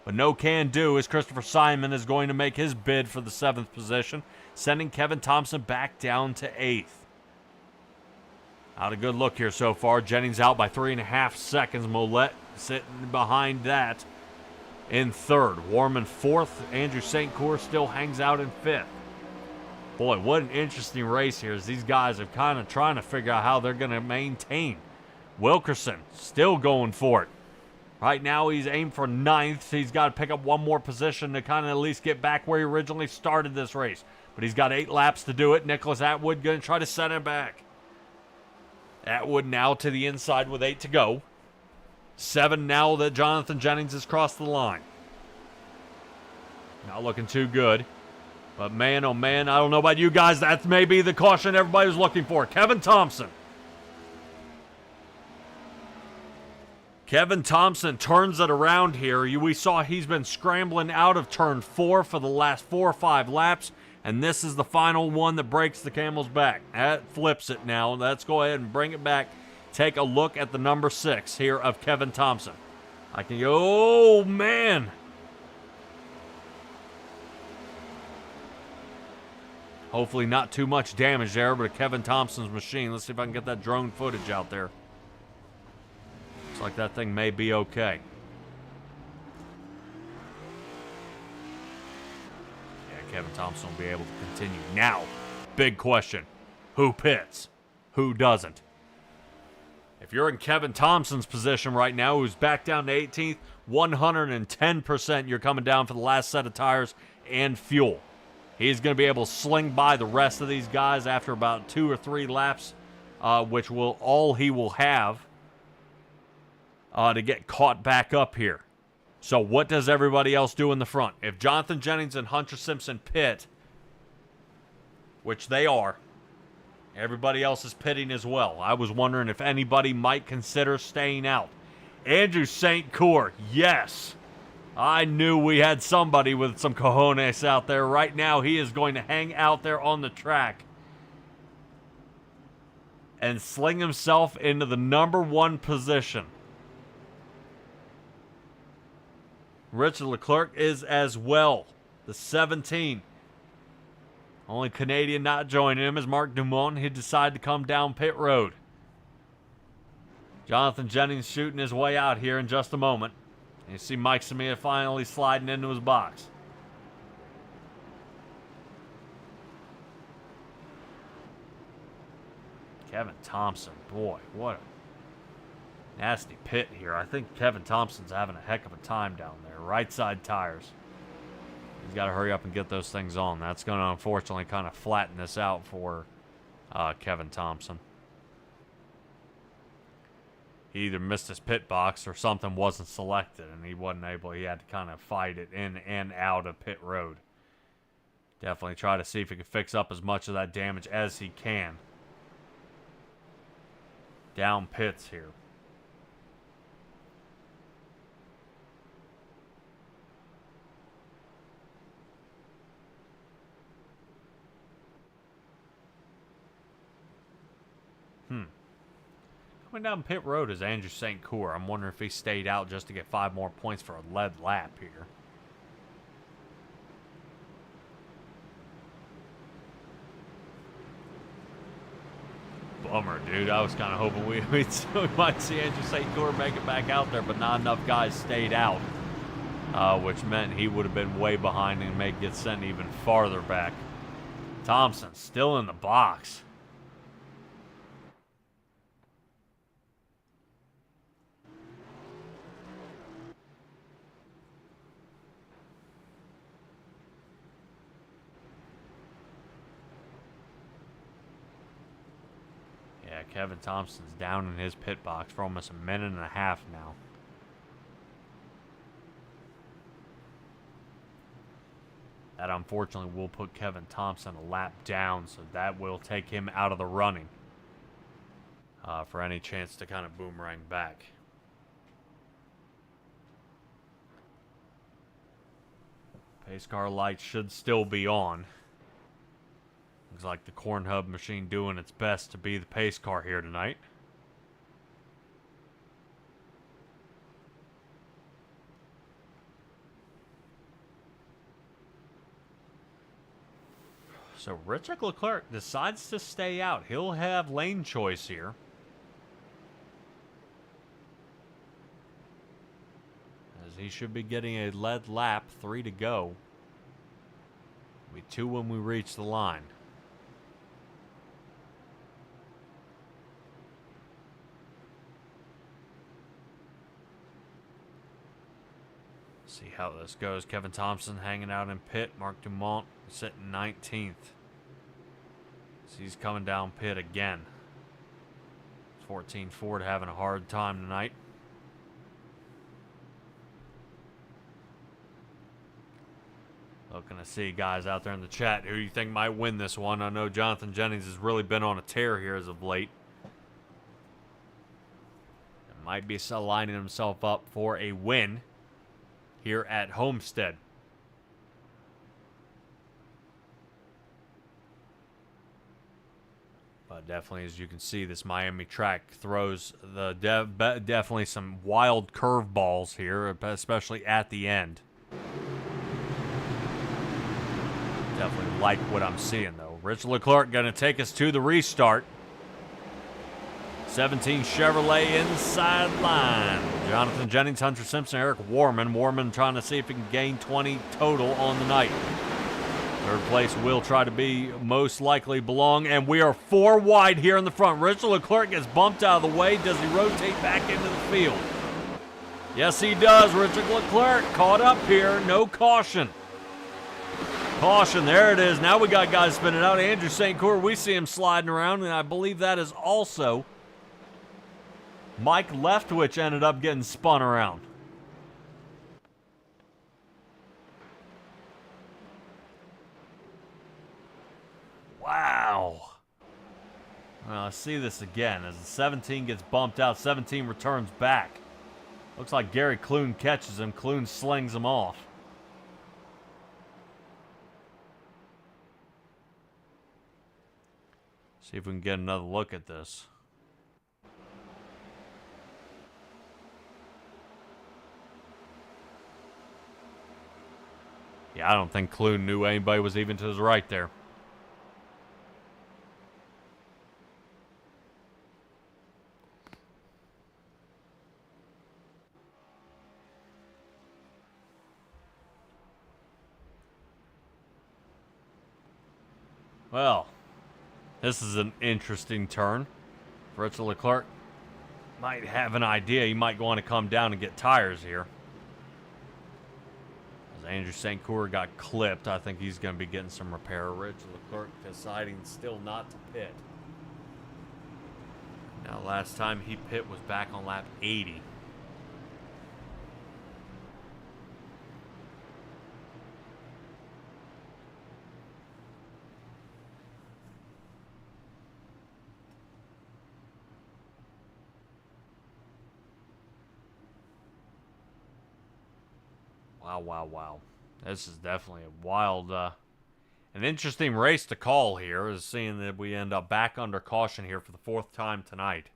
Speaker 1: But no can do, as Christopher Simon is going to make his bid for the 7th position, sending Kevin Thompson back down to 8th. Not a good look here so far. Jennings out by 3.5 seconds. Mollett sitting behind that in 3rd. Warman 4th. Andrew St. Cour still hangs out in 5th. Boy, what an interesting race here as these guys are kind of trying to figure out how they're going to maintain. Wilkerson still going for it. Right now he's aimed for 9th. He's got to pick up one more position to kind of at least get back where he originally started this race. But he's got 8 laps to do it. Nicholas Atwood going to try to set him back. Atwood now to the inside with 8 to go. 7 now that Jonathan Jennings has crossed the line. Not looking too good. But man, oh man, I don't know about you guys. That may be the caution everybody was looking for. Kevin Thompson. Kevin Thompson turns it around here. We saw he's been scrambling out of turn 4 for the last 4 or 5 laps. And this is the final one that breaks the camel's back. That flips it now. Let's go ahead and bring it back. Take a look at the number 6 here of Kevin Thompson. I can go, oh man. Hopefully not too much damage there, but Kevin Thompson's machine. Let's see if I can get that drone footage out there. Looks like that thing may be okay. Yeah, Kevin Thompson will be able to continue. Now, big question. Who pits? Who doesn't? If you're in Kevin Thompson's position right now, who's back down to 18th, 110% you're coming down for the last set of tires and fuel. He's going to be able to sling by the rest of these guys after about 2 or 3 laps, which will all he will have to get caught back up here. So what does everybody else do in the front? If Jonathan Jennings and Hunter Simpson pit, which they are, everybody else is pitting as well. I was wondering if anybody might consider staying out. Andrew St. Cour, yes. I knew we had somebody with some cojones out there. Right now, he is going to hang out there on the track and sling himself into the number 1 position. Richard Leclerc is as well, the 17. Only Canadian not joining him is Mark Dumont. He decided to come down pit road. Jonathan Jennings shooting his way out here in just a moment. You see Mike Samia finally sliding into his box. Kevin Thompson, boy, what a nasty pit here. I think Kevin Thompson's having a heck of a time down there. Right side tires. He's got to hurry up and get those things on. That's going to unfortunately kind of flatten this out for Kevin Thompson. He either missed his pit box or something wasn't selected, and he wasn't able. He had to kind of fight it in and out of pit road. Definitely try to see if he can fix up as much of that damage as he can. Down pits here. Coming down pit road is Andrew St. Cour. I'm wondering if he stayed out just to get 5 more points for a lead lap here. Bummer, dude. I was kind of hoping we might see Andrew St. Cour make it back out there, but not enough guys stayed out, which meant he would have been way behind and may get sent even farther back. Thompson still in the box. Yeah, Kevin Thompson's down in his pit box for almost a minute and a half now. That unfortunately will put Kevin Thompson a lap down, so that will take him out of the running for any chance to kind of boomerang back. Pace car lights should still be on. Looks like the Corn Hub machine doing its best to be the pace car here tonight. So Richard Leclerc decides to stay out. He'll have lane choice here. As he should be getting a lead lap, 3 to go. Be 2 when we reach the line. See how this goes. Kevin Thompson hanging out in pit. Mark Dumont sitting 19th. So he's coming down pit again. 14 Ford having a hard time tonight. Looking to see guys out there in the chat who you think might win this one. I know Jonathan Jennings has really been on a tear here as of late. And might be lining himself up for a win here at Homestead. But definitely, as you can see, this Miami track throws the definitely some wild curveballs here, especially at the end. Definitely like what I'm seeing, though. Rich Leclerc going to take us to the restart. 17 Chevrolet inside line. Jonathan Jennings, Hunter Simpson, Eric Warman. Warman trying to see if he can gain 20 total on the night. Third place will try to be most likely belong, and we are 4 wide here in the front. Richard Leclerc gets bumped out of the way. Does he rotate back into the field? Yes, he does. Richard Leclerc caught up here. No caution. Caution, there it is. Now we got guys spinning out. Andrew St. Cour, we see him sliding around, and I believe that is also Mike Leftwich ended up getting spun around. Wow. Well, let's see this again. As the 17 gets bumped out, 17 returns back. Looks like Gary Clune catches him. Clune slings him off. See if we can get another look at this. Yeah, I don't think Clune knew anybody was even to his right there. Well, this is an interesting turn. Fritz Leclerc might have an idea. He might want to come down and get tires here. As Andrew St. Cour got clipped, I think he's going to be getting some repair. Rich Leclerc deciding still not to pit. Now, last time he pit was back on lap 80. Wow. This is definitely a wild, an interesting race to call here, is seeing that we end up back under caution here for the 4th time tonight.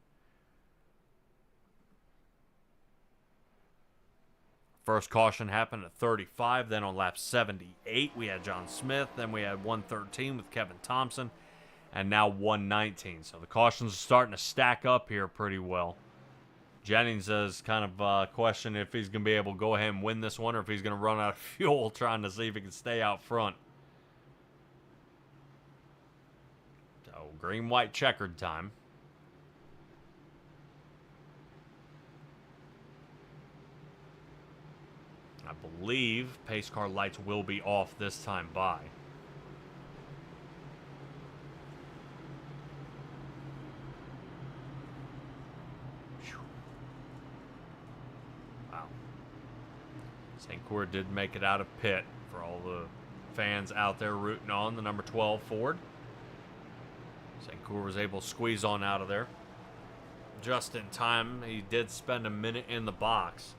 Speaker 1: First caution happened at 35, then on lap 78 we had John Smith, then we had 113 with Kevin Thompson, and now 119. So the cautions are starting to stack up here pretty well. Jennings has kind of questioned if he's going to be able to go ahead and win this one or if he's going to run out of fuel trying to see if he can stay out front. So, green-white checkered time. I believe pace car lights will be off this time by. St. Cour did make it out of pit for all the fans out there rooting on the number 12 Ford. St. Cour was able to squeeze on out of there just in time. He did spend a minute in the box,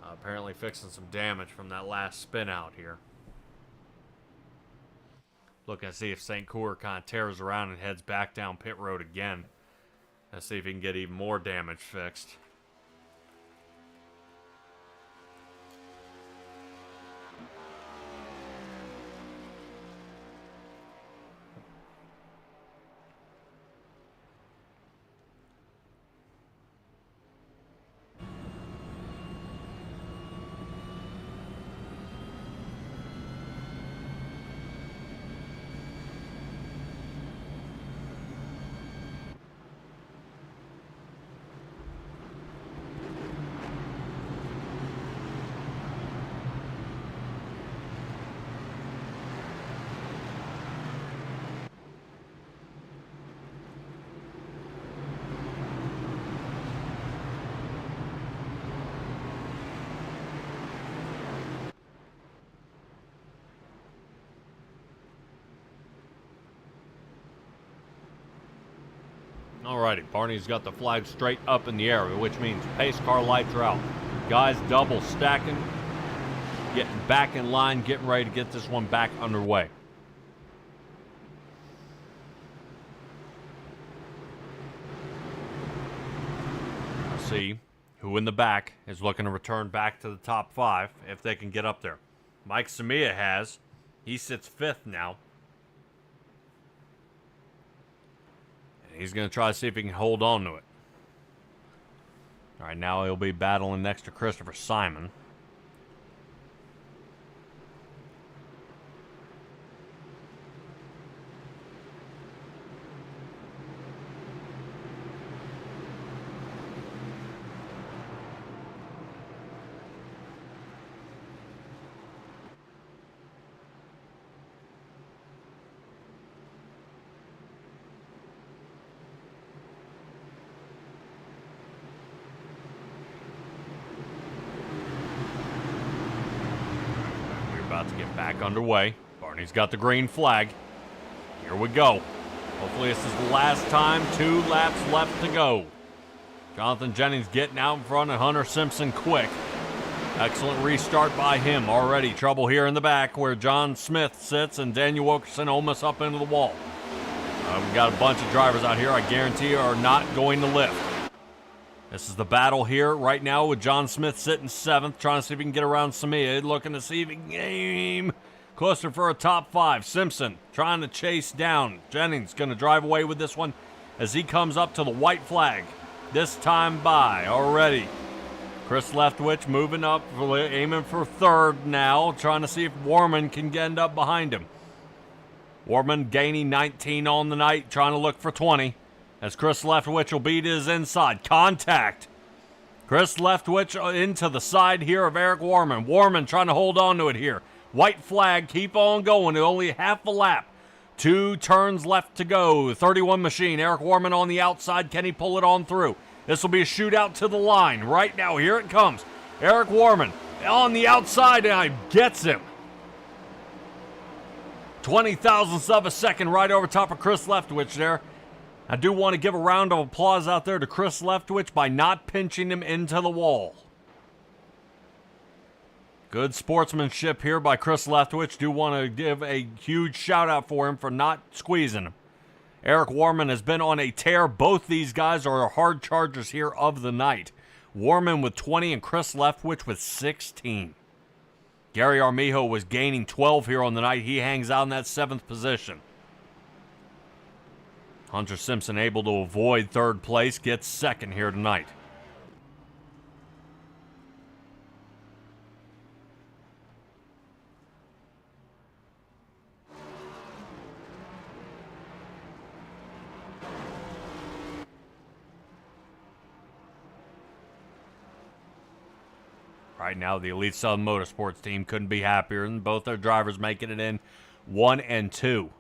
Speaker 1: apparently fixing some damage from that last spin out here. Looking to see if St. Cour kind of tears around and heads back down pit road again. Let's see if he can get even more damage fixed. Alrighty, Barney's got the flag straight up in the air, which means pace car lights are out. Guys double stacking, getting back in line, getting ready to get this one back underway. Let's see who in the back is looking to return back to the top 5 if they can get up there. Mike Samia has. He sits 5th now. He's going to try to see if he can hold on to it. All right, now he'll be battling next to Christopher Simon. About to get back underway. Barney's got the green flag. Here we go. Hopefully this is the last time. 2 laps left to go. Jonathan Jennings getting out in front of Hunter Simpson quick. Excellent restart by him. Already trouble here in the back where John Smith sits and Daniel Wilkerson almost up into the wall. We've got a bunch of drivers out here I guarantee you are not going to lift. This is the battle here right now with John Smith sitting 7th, trying to see if he can get around Samia, looking to see if he can aim closer for a top 5. Simpson trying to chase down. Jennings going to drive away with this one as he comes up to the white flag. This time by already. Chris Leftwich moving up, aiming for 3rd now, trying to see if Warman can end up behind him. Warman gaining 19 on the night, trying to look for 20. as Chris Leftwich will beat his inside. Contact. Chris Leftwich into the side here of Eric Warman. Warman trying to hold on to it here. White flag, keep on going. Only half a lap. 2 turns left to go. 31 machine. Eric Warman on the outside. Can he pull it on through? This will be a shootout to the line. Right now, here it comes. Eric Warman on the outside and gets him. 20 thousandths of a second right over top of Chris Leftwich there. I do want to give a round of applause out there to Chris Leftwich by not pinching him into the wall. Good sportsmanship here by Chris Leftwich. Do want to give a huge shout out for him for not squeezing him. Eric Warman has been on a tear. Both these guys are hard chargers here of the night. Warman with 20 and Chris Leftwich with 16. Gary Armijo was gaining 12 here on the night. He hangs out in that 7th position. Hunter Simpson able to avoid 3rd place, gets 2nd here tonight. Right now, the Elite Southern Motorsports team couldn't be happier, and both their drivers making it in 1 and 2.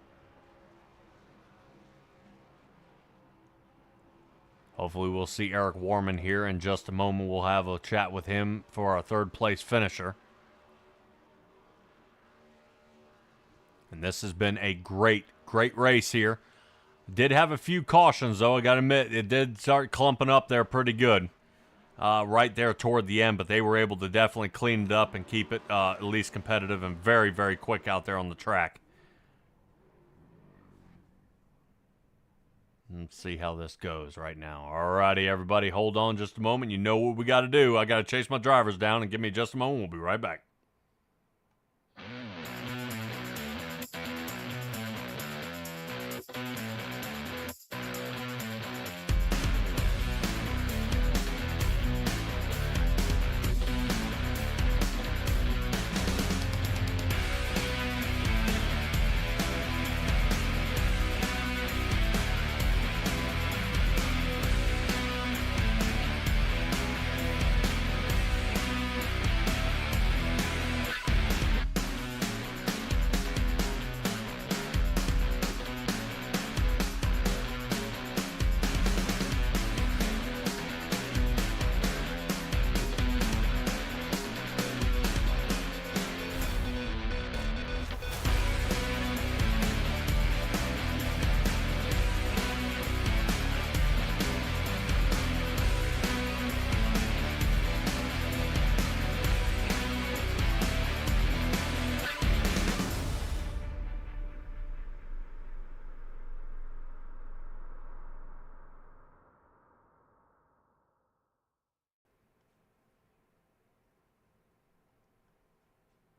Speaker 1: Hopefully, we'll see Eric Warman here in just a moment. We'll have a chat with him for our 3rd place finisher. And this has been a great race here. Did have a few cautions, though. I got to admit, it did start clumping up there pretty good. Right there toward the end, but they were able to definitely clean it up and keep it at least competitive and very, very quick out there on the track. Let's see how this goes right now. Alrighty, everybody, hold on just a moment. You know what we got to do. I got to chase my drivers down, and give me just a moment. We'll be right back.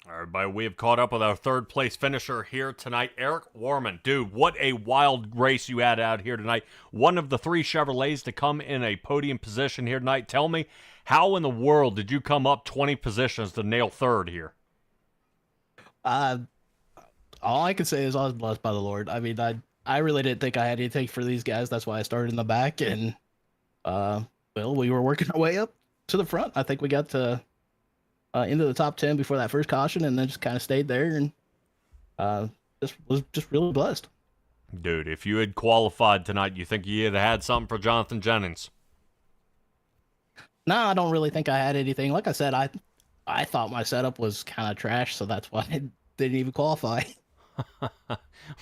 Speaker 1: All right, everybody, we have caught up with our 3rd place finisher here tonight, Eric Warman. Dude, what a wild race you had out here tonight. One of the 3 Chevrolets to come in a podium position here tonight. Tell me, how in the world did you come up 20 positions to nail 3rd here?
Speaker 3: All I can say is I was blessed by the Lord. I mean, I really didn't think I had anything for these guys. That's why I started in the back, and well, we were working our way up to the front. I think we got to into the top 10 before that first caution, and then just kind of stayed there, and was just really blessed.
Speaker 1: Dude, if you had qualified tonight, you think you'd have had something for Jonathan Jennings?
Speaker 3: No, I don't really think I had anything. Like I said, I thought my setup was kind of trash, so that's why I didn't even qualify.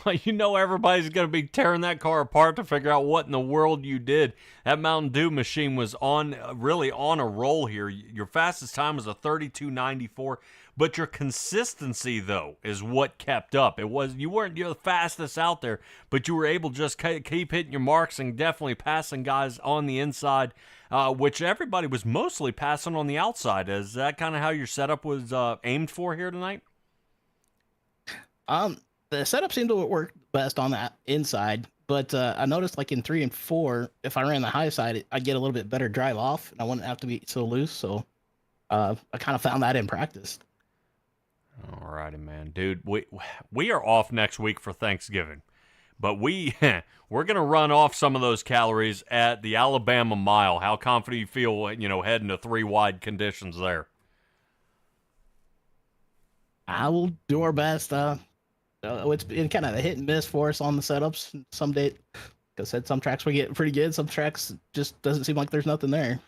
Speaker 1: Well, you know everybody's going to be tearing that car apart to figure out what in the world you did. That Mountain Dew machine was really on a roll here. Your fastest time was a 32.94, but your consistency, though, is what kept up. You weren't the fastest out there, but you were able to just keep hitting your marks and definitely passing guys on the inside, which everybody was mostly passing on the outside. Is that kind of how your setup was aimed for here tonight?
Speaker 3: The setup seemed to work best on that inside, but I noticed like in 3 and 4, if I ran the high side, I'd get a little bit better drive off, and I wouldn't have to be so loose. So I kind of found that in practice.
Speaker 1: All righty, man. Dude, we are off next week for Thanksgiving. but we're going to run off some of those calories at the Alabama Mile. How confident you feel, heading to 3 wide conditions there?
Speaker 3: I will do our best. It's been kind of a hit and miss for us on the setups. Some day, like I said, some tracks we get pretty good. Some tracks just doesn't seem like there's nothing there.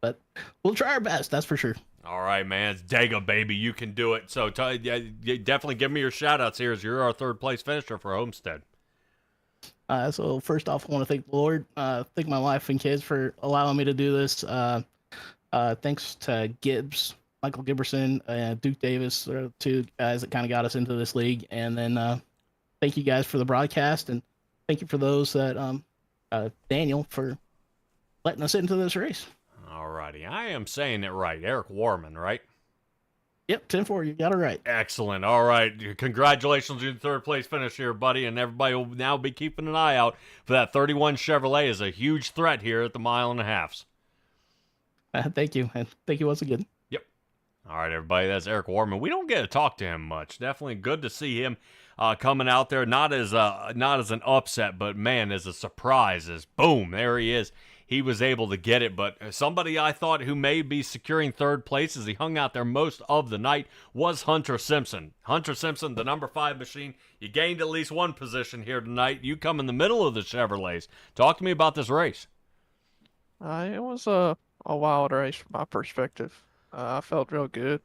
Speaker 3: But we'll try our best. That's for sure.
Speaker 1: All right, man. It's Daga, baby. You can do it. So definitely give me your shout-outs here as you're our third-place finisher for Homestead.
Speaker 3: So first off, I want to thank the Lord, thank my wife and kids for allowing me to do this. Thanks to Michael Gibberson, and Duke Davis, two guys that kind of got us into this league. And then thank you guys for the broadcast, and thank you for those that Daniel for letting us into this race.
Speaker 1: All righty. I am saying it right. Eric Warman, right?
Speaker 3: Yep, 10-4, you got it right.
Speaker 1: Excellent. All right. Congratulations on your third-place finish here, buddy, and everybody will now be keeping an eye out for that 31 Chevrolet is a huge threat here at the 1.5 miles.
Speaker 3: Thank you, and thank you once again.
Speaker 1: Yep. All right, everybody. That's Eric Warman. We don't get to talk to him much. Definitely good to see him coming out there. Not as an upset, but man, as a surprise. As boom, there he is. He was able to get it, but somebody I thought who may be securing third place as he hung out there most of the night was Hunter Simpson. Hunter Simpson, the number 5 machine. You gained at least one position here tonight. You come in the middle of the Chevrolets. Talk to me about this race.
Speaker 4: It was a wild race from my perspective. I felt real good.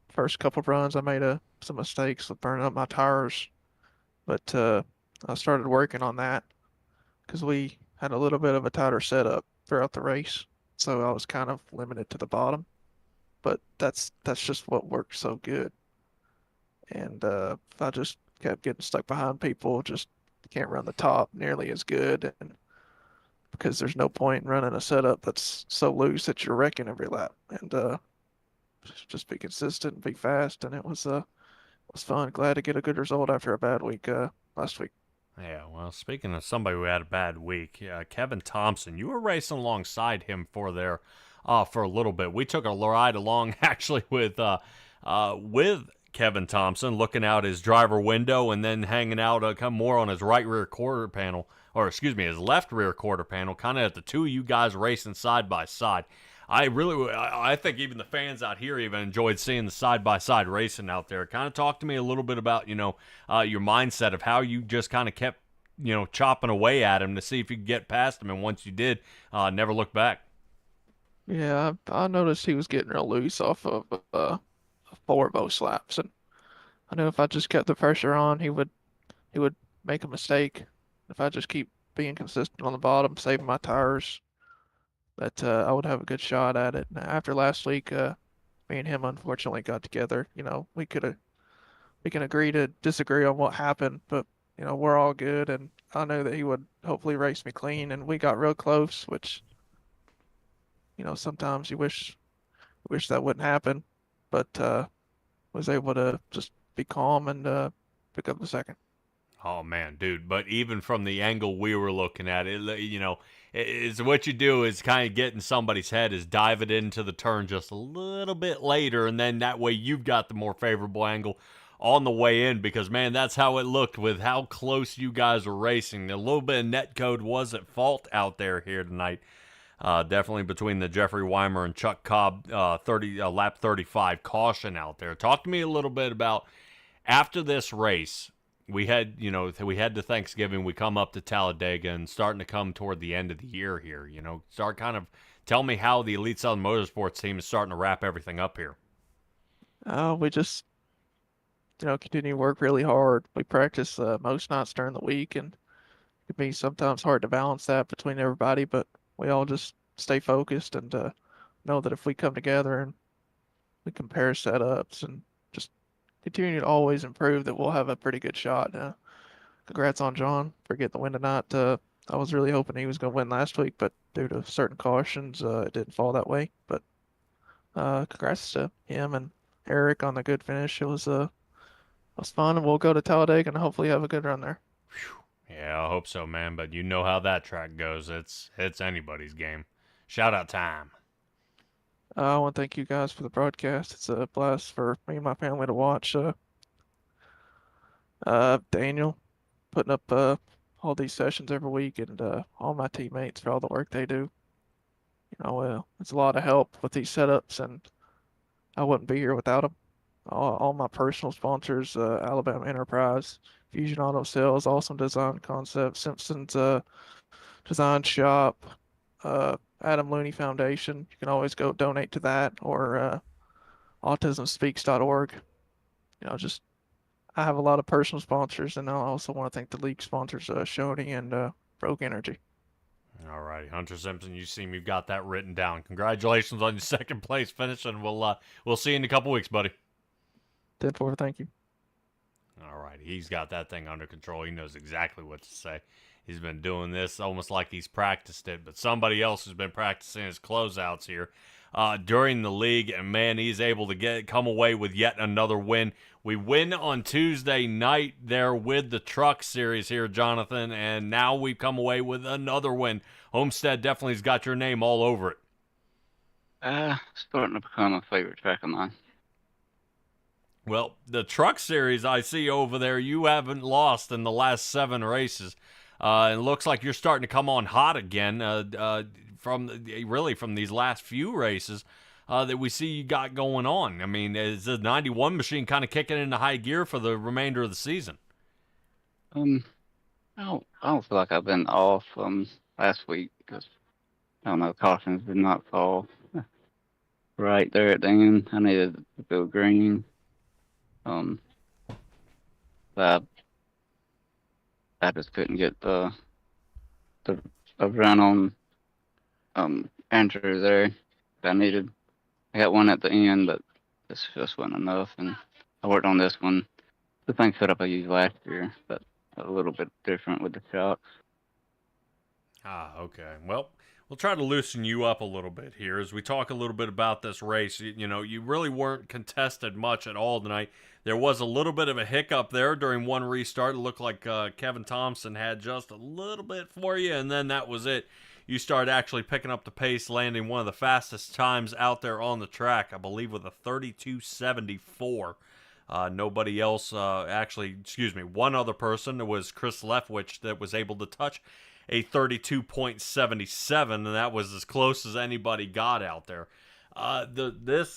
Speaker 4: First couple of runs, I made some mistakes with burning up my tires, but I started working on that because we had a little bit of a tighter setup throughout the race, so I was kind of limited to the bottom. But that's just what worked so good. And if I just kept getting stuck behind people, just can't run the top nearly as good, and because there's no point in running a setup that's so loose that you're wrecking every lap. And just be consistent and be fast, and it was fun. Glad to get a good result after a bad week last week.
Speaker 1: Yeah, well, speaking of somebody who had a bad week, Kevin Thompson, you were racing alongside him for a little bit. We took a ride along actually with Kevin Thompson, looking out his driver window and then hanging out more on his right rear quarter panel, or excuse me, his left rear quarter panel, kind of at the two of you guys racing side by side. I think even the fans out here even enjoyed seeing the side-by-side racing out there. Kind of talk to me a little bit about, your mindset of how you just kind of kept, chopping away at him to see if you could get past him. And once you did, never look back.
Speaker 4: Yeah, I noticed he was getting real loose off of 4 of those laps, and I knew if I just kept the pressure on, he would make a mistake. If I just keep being consistent on the bottom, saving my tires, that I would have a good shot at it. And after last week, me and him unfortunately got together. We can agree to disagree on what happened, but we're all good, and I know that he would hopefully race me clean, and we got real close, which sometimes you wish that wouldn't happen, but was able to just be calm and pick up the second.
Speaker 1: Oh man, dude! But even from the angle we were looking at it, is what you do is kind of get in somebody's head, is dive it into the turn just a little bit later, and then that way you've got the more favorable angle on the way in. Because man, that's how it looked with how close you guys were racing. A little bit of net code was at fault out there here tonight. Definitely between the Jeffrey Weimer and Chuck Cobb lap 35 caution out there. Talk to me a little bit about after this race. We had the Thanksgiving. We come up to Talladega and starting to come toward the end of the year here. Start kind of tell me how the Elite Southern Motorsports team is starting to wrap everything up here.
Speaker 4: We just continue to work really hard. We practice most nights during the week, and it can be sometimes hard to balance that between everybody, but we all just stay focused and know that if we come together and we compare setups and just continue to always improve, that we'll have a pretty good shot. Congrats on John for getting the win tonight. I was really hoping he was going to win last week, but due to certain cautions, it didn't fall that way. But congrats to him and Eric on the good finish. It was fun, and we'll go to Talladega and hopefully have a good run there.
Speaker 1: Yeah, I hope so, man. But you know how that track goes. It's anybody's game. Shout out time.
Speaker 4: I want to thank you guys for the broadcast. It's a blast for me and my family to watch. Daniel, putting up all these sessions every week, and all my teammates for all the work they do. It's a lot of help with these setups, and I wouldn't be here without them. All my personal sponsors, Alabama Enterprise, Fusion Auto Sales, Awesome Design Concepts, Simpsons Design Shop, Adam Looney Foundation. You can always go donate to that, or autismspeaks.org. Just I have a lot of personal sponsors, and I also want to thank the league sponsors, Shoney and Rogue Energy.
Speaker 1: All right, Hunter Simpson, you seem you've got that written down. Congratulations on your second place finish, and we'll see you in a couple weeks, buddy.
Speaker 4: 10-4, thank you.
Speaker 1: All right, he's got that thing under control. He knows exactly what to say. He's been doing this almost like he's practiced it, but somebody else has been practicing his closeouts here during the league, and man, he's able to come away with yet another win. We win on Tuesday night there with the Truck Series here, Jonathan, and now we've come away with another win. Homestead definitely has got your name all over it.
Speaker 5: Starting to become a favorite track of mine.
Speaker 1: Well, the Truck Series I see over there, you haven't lost in the last 7 races. It looks like you're starting to come on hot again from these last few races that we see you got going on. I mean, is the 91 machine kind of kicking into high gear for the remainder of the season?
Speaker 5: I don't feel like I've been off last week because I don't know, cautions did not fall right there at the end. I needed to go green. But I just couldn't get the run on Andrew there that I needed. I got one at the end, but this just wasn't enough. And I worked on this one. The same setup I used last year, but a little bit different with the shocks.
Speaker 1: Okay. Well, we'll try to loosen you up a little bit here as we talk a little bit about this race. You really weren't contested much at all tonight. There was a little bit of a hiccup there during one restart. It looked like Kevin Thompson had just a little bit for you, and then that was it. You started actually picking up the pace, landing one of the fastest times out there on the track, I believe with a 32.74. Nobody else, one other person, it was Chris Leftwich, that was able to touch a 32.77, and that was as close as anybody got out there. The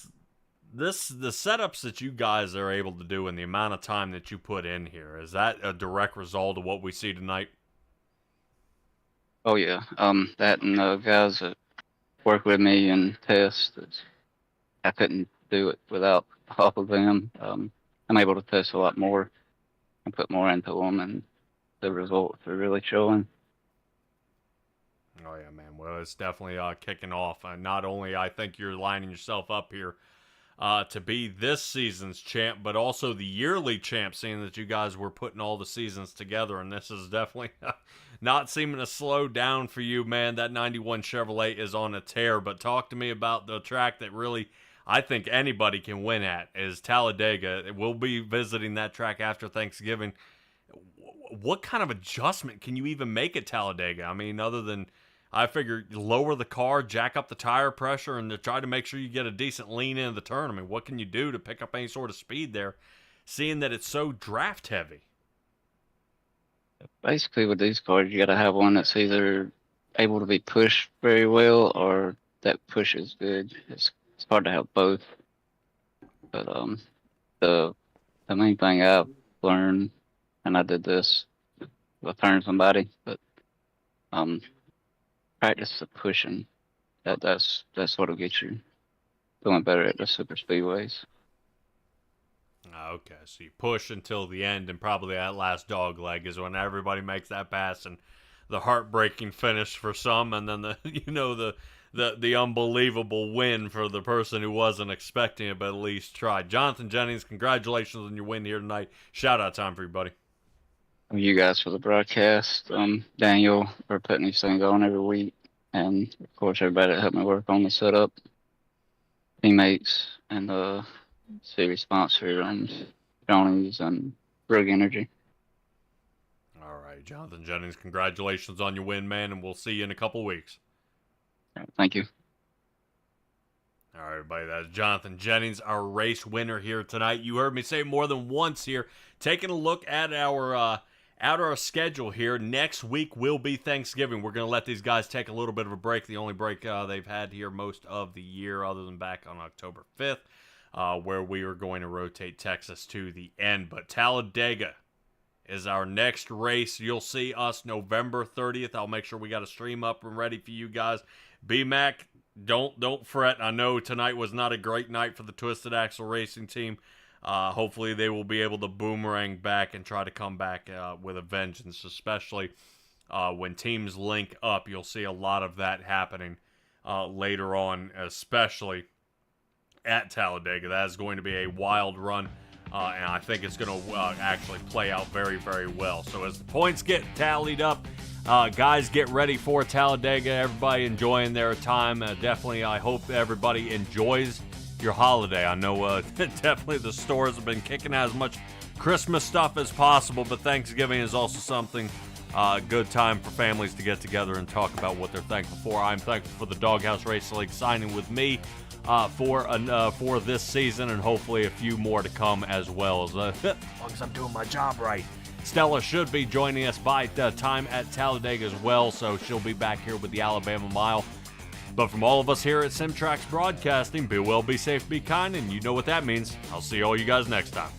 Speaker 1: setups that you guys are able to do and the amount of time that you put in here, is that a direct result of what we see tonight?
Speaker 5: Oh yeah, that and the guys that work with me and test, I couldn't do it without all of them. I'm able to test a lot more and put more into them, and the results are really showing.
Speaker 1: Oh, yeah, man. Well, it's definitely kicking off. Not only I think you're lining yourself up here to be this season's champ, but also the yearly champ, seeing that you guys were putting all the seasons together, and this is definitely not seeming to slow down for you, man. That 91 Chevrolet is on a tear, but talk to me about the track that really I think anybody can win at is Talladega. We'll be visiting that track after Thanksgiving. What kind of adjustment can you even make at Talladega? I mean, other than I figure lower the car, jack up the tire pressure, and to try to make sure you get a decent lean into the turn. I mean, what can you do to pick up any sort of speed there, seeing that it's so draft heavy?
Speaker 5: Basically, with these cars, you got to have one that's either able to be pushed very well or that pushes good. It's hard to have both. But the main thing I've learned, and I did this with turning somebody, but practice the pushing. That's what'll get you going better at the super speedways.
Speaker 1: Okay, so you push until the end, and probably that last dog leg is when everybody makes that pass, and the heartbreaking finish for some, and then the unbelievable win for the person who wasn't expecting it but at least tried. Jonathan Jennings, congratulations on your win here tonight. Shout out time for you, buddy.
Speaker 5: You guys for the broadcast, Daniel, for putting these things on every week, and of course everybody that helped me work on the setup, teammates, and series sponsor, Johnny's and Rogue Energy.
Speaker 1: All right, Jonathan Jennings, congratulations on your win, man, and we'll see you in a couple weeks.
Speaker 5: Thank you.
Speaker 1: All right, everybody, that's Jonathan Jennings, our race winner here tonight. You heard me say more than once here, taking a look at our out our schedule here, next week will be Thanksgiving. We're going to let these guys take a little bit of a break, the only break they've had here most of the year, other than back on October 5th, where we are going to rotate Texas to the end. But Talladega is our next race. You'll see us November 30th. I'll make sure we got a stream up and ready for you guys. B-Mac, don't fret. I know tonight was not a great night for the Twisted Axle Racing team. Hopefully they will be able to boomerang back and try to come back with a vengeance, especially when teams link up. You'll see a lot of that happening later on, especially at Talladega. That is going to be a wild run, and I think it's going to actually play out very, very well. So as the points get tallied up, guys, get ready for Talladega. Everybody enjoying their time. Definitely, I hope everybody enjoys your holiday. I know definitely the stores have been kicking out as much Christmas stuff as possible, but Thanksgiving is also something good time for families to get together and talk about what they're thankful for. I'm thankful for the Doghouse Racing League signing with me for this season, and hopefully a few more to come as well, as long as I'm doing my job right. Stella should be joining us by the time at Talladega as well, so she'll be back here with the Alabama Mile. But from all of us here at Simtrax Broadcasting, be well, be safe, be kind, and you know what that means. I'll see all you guys next time.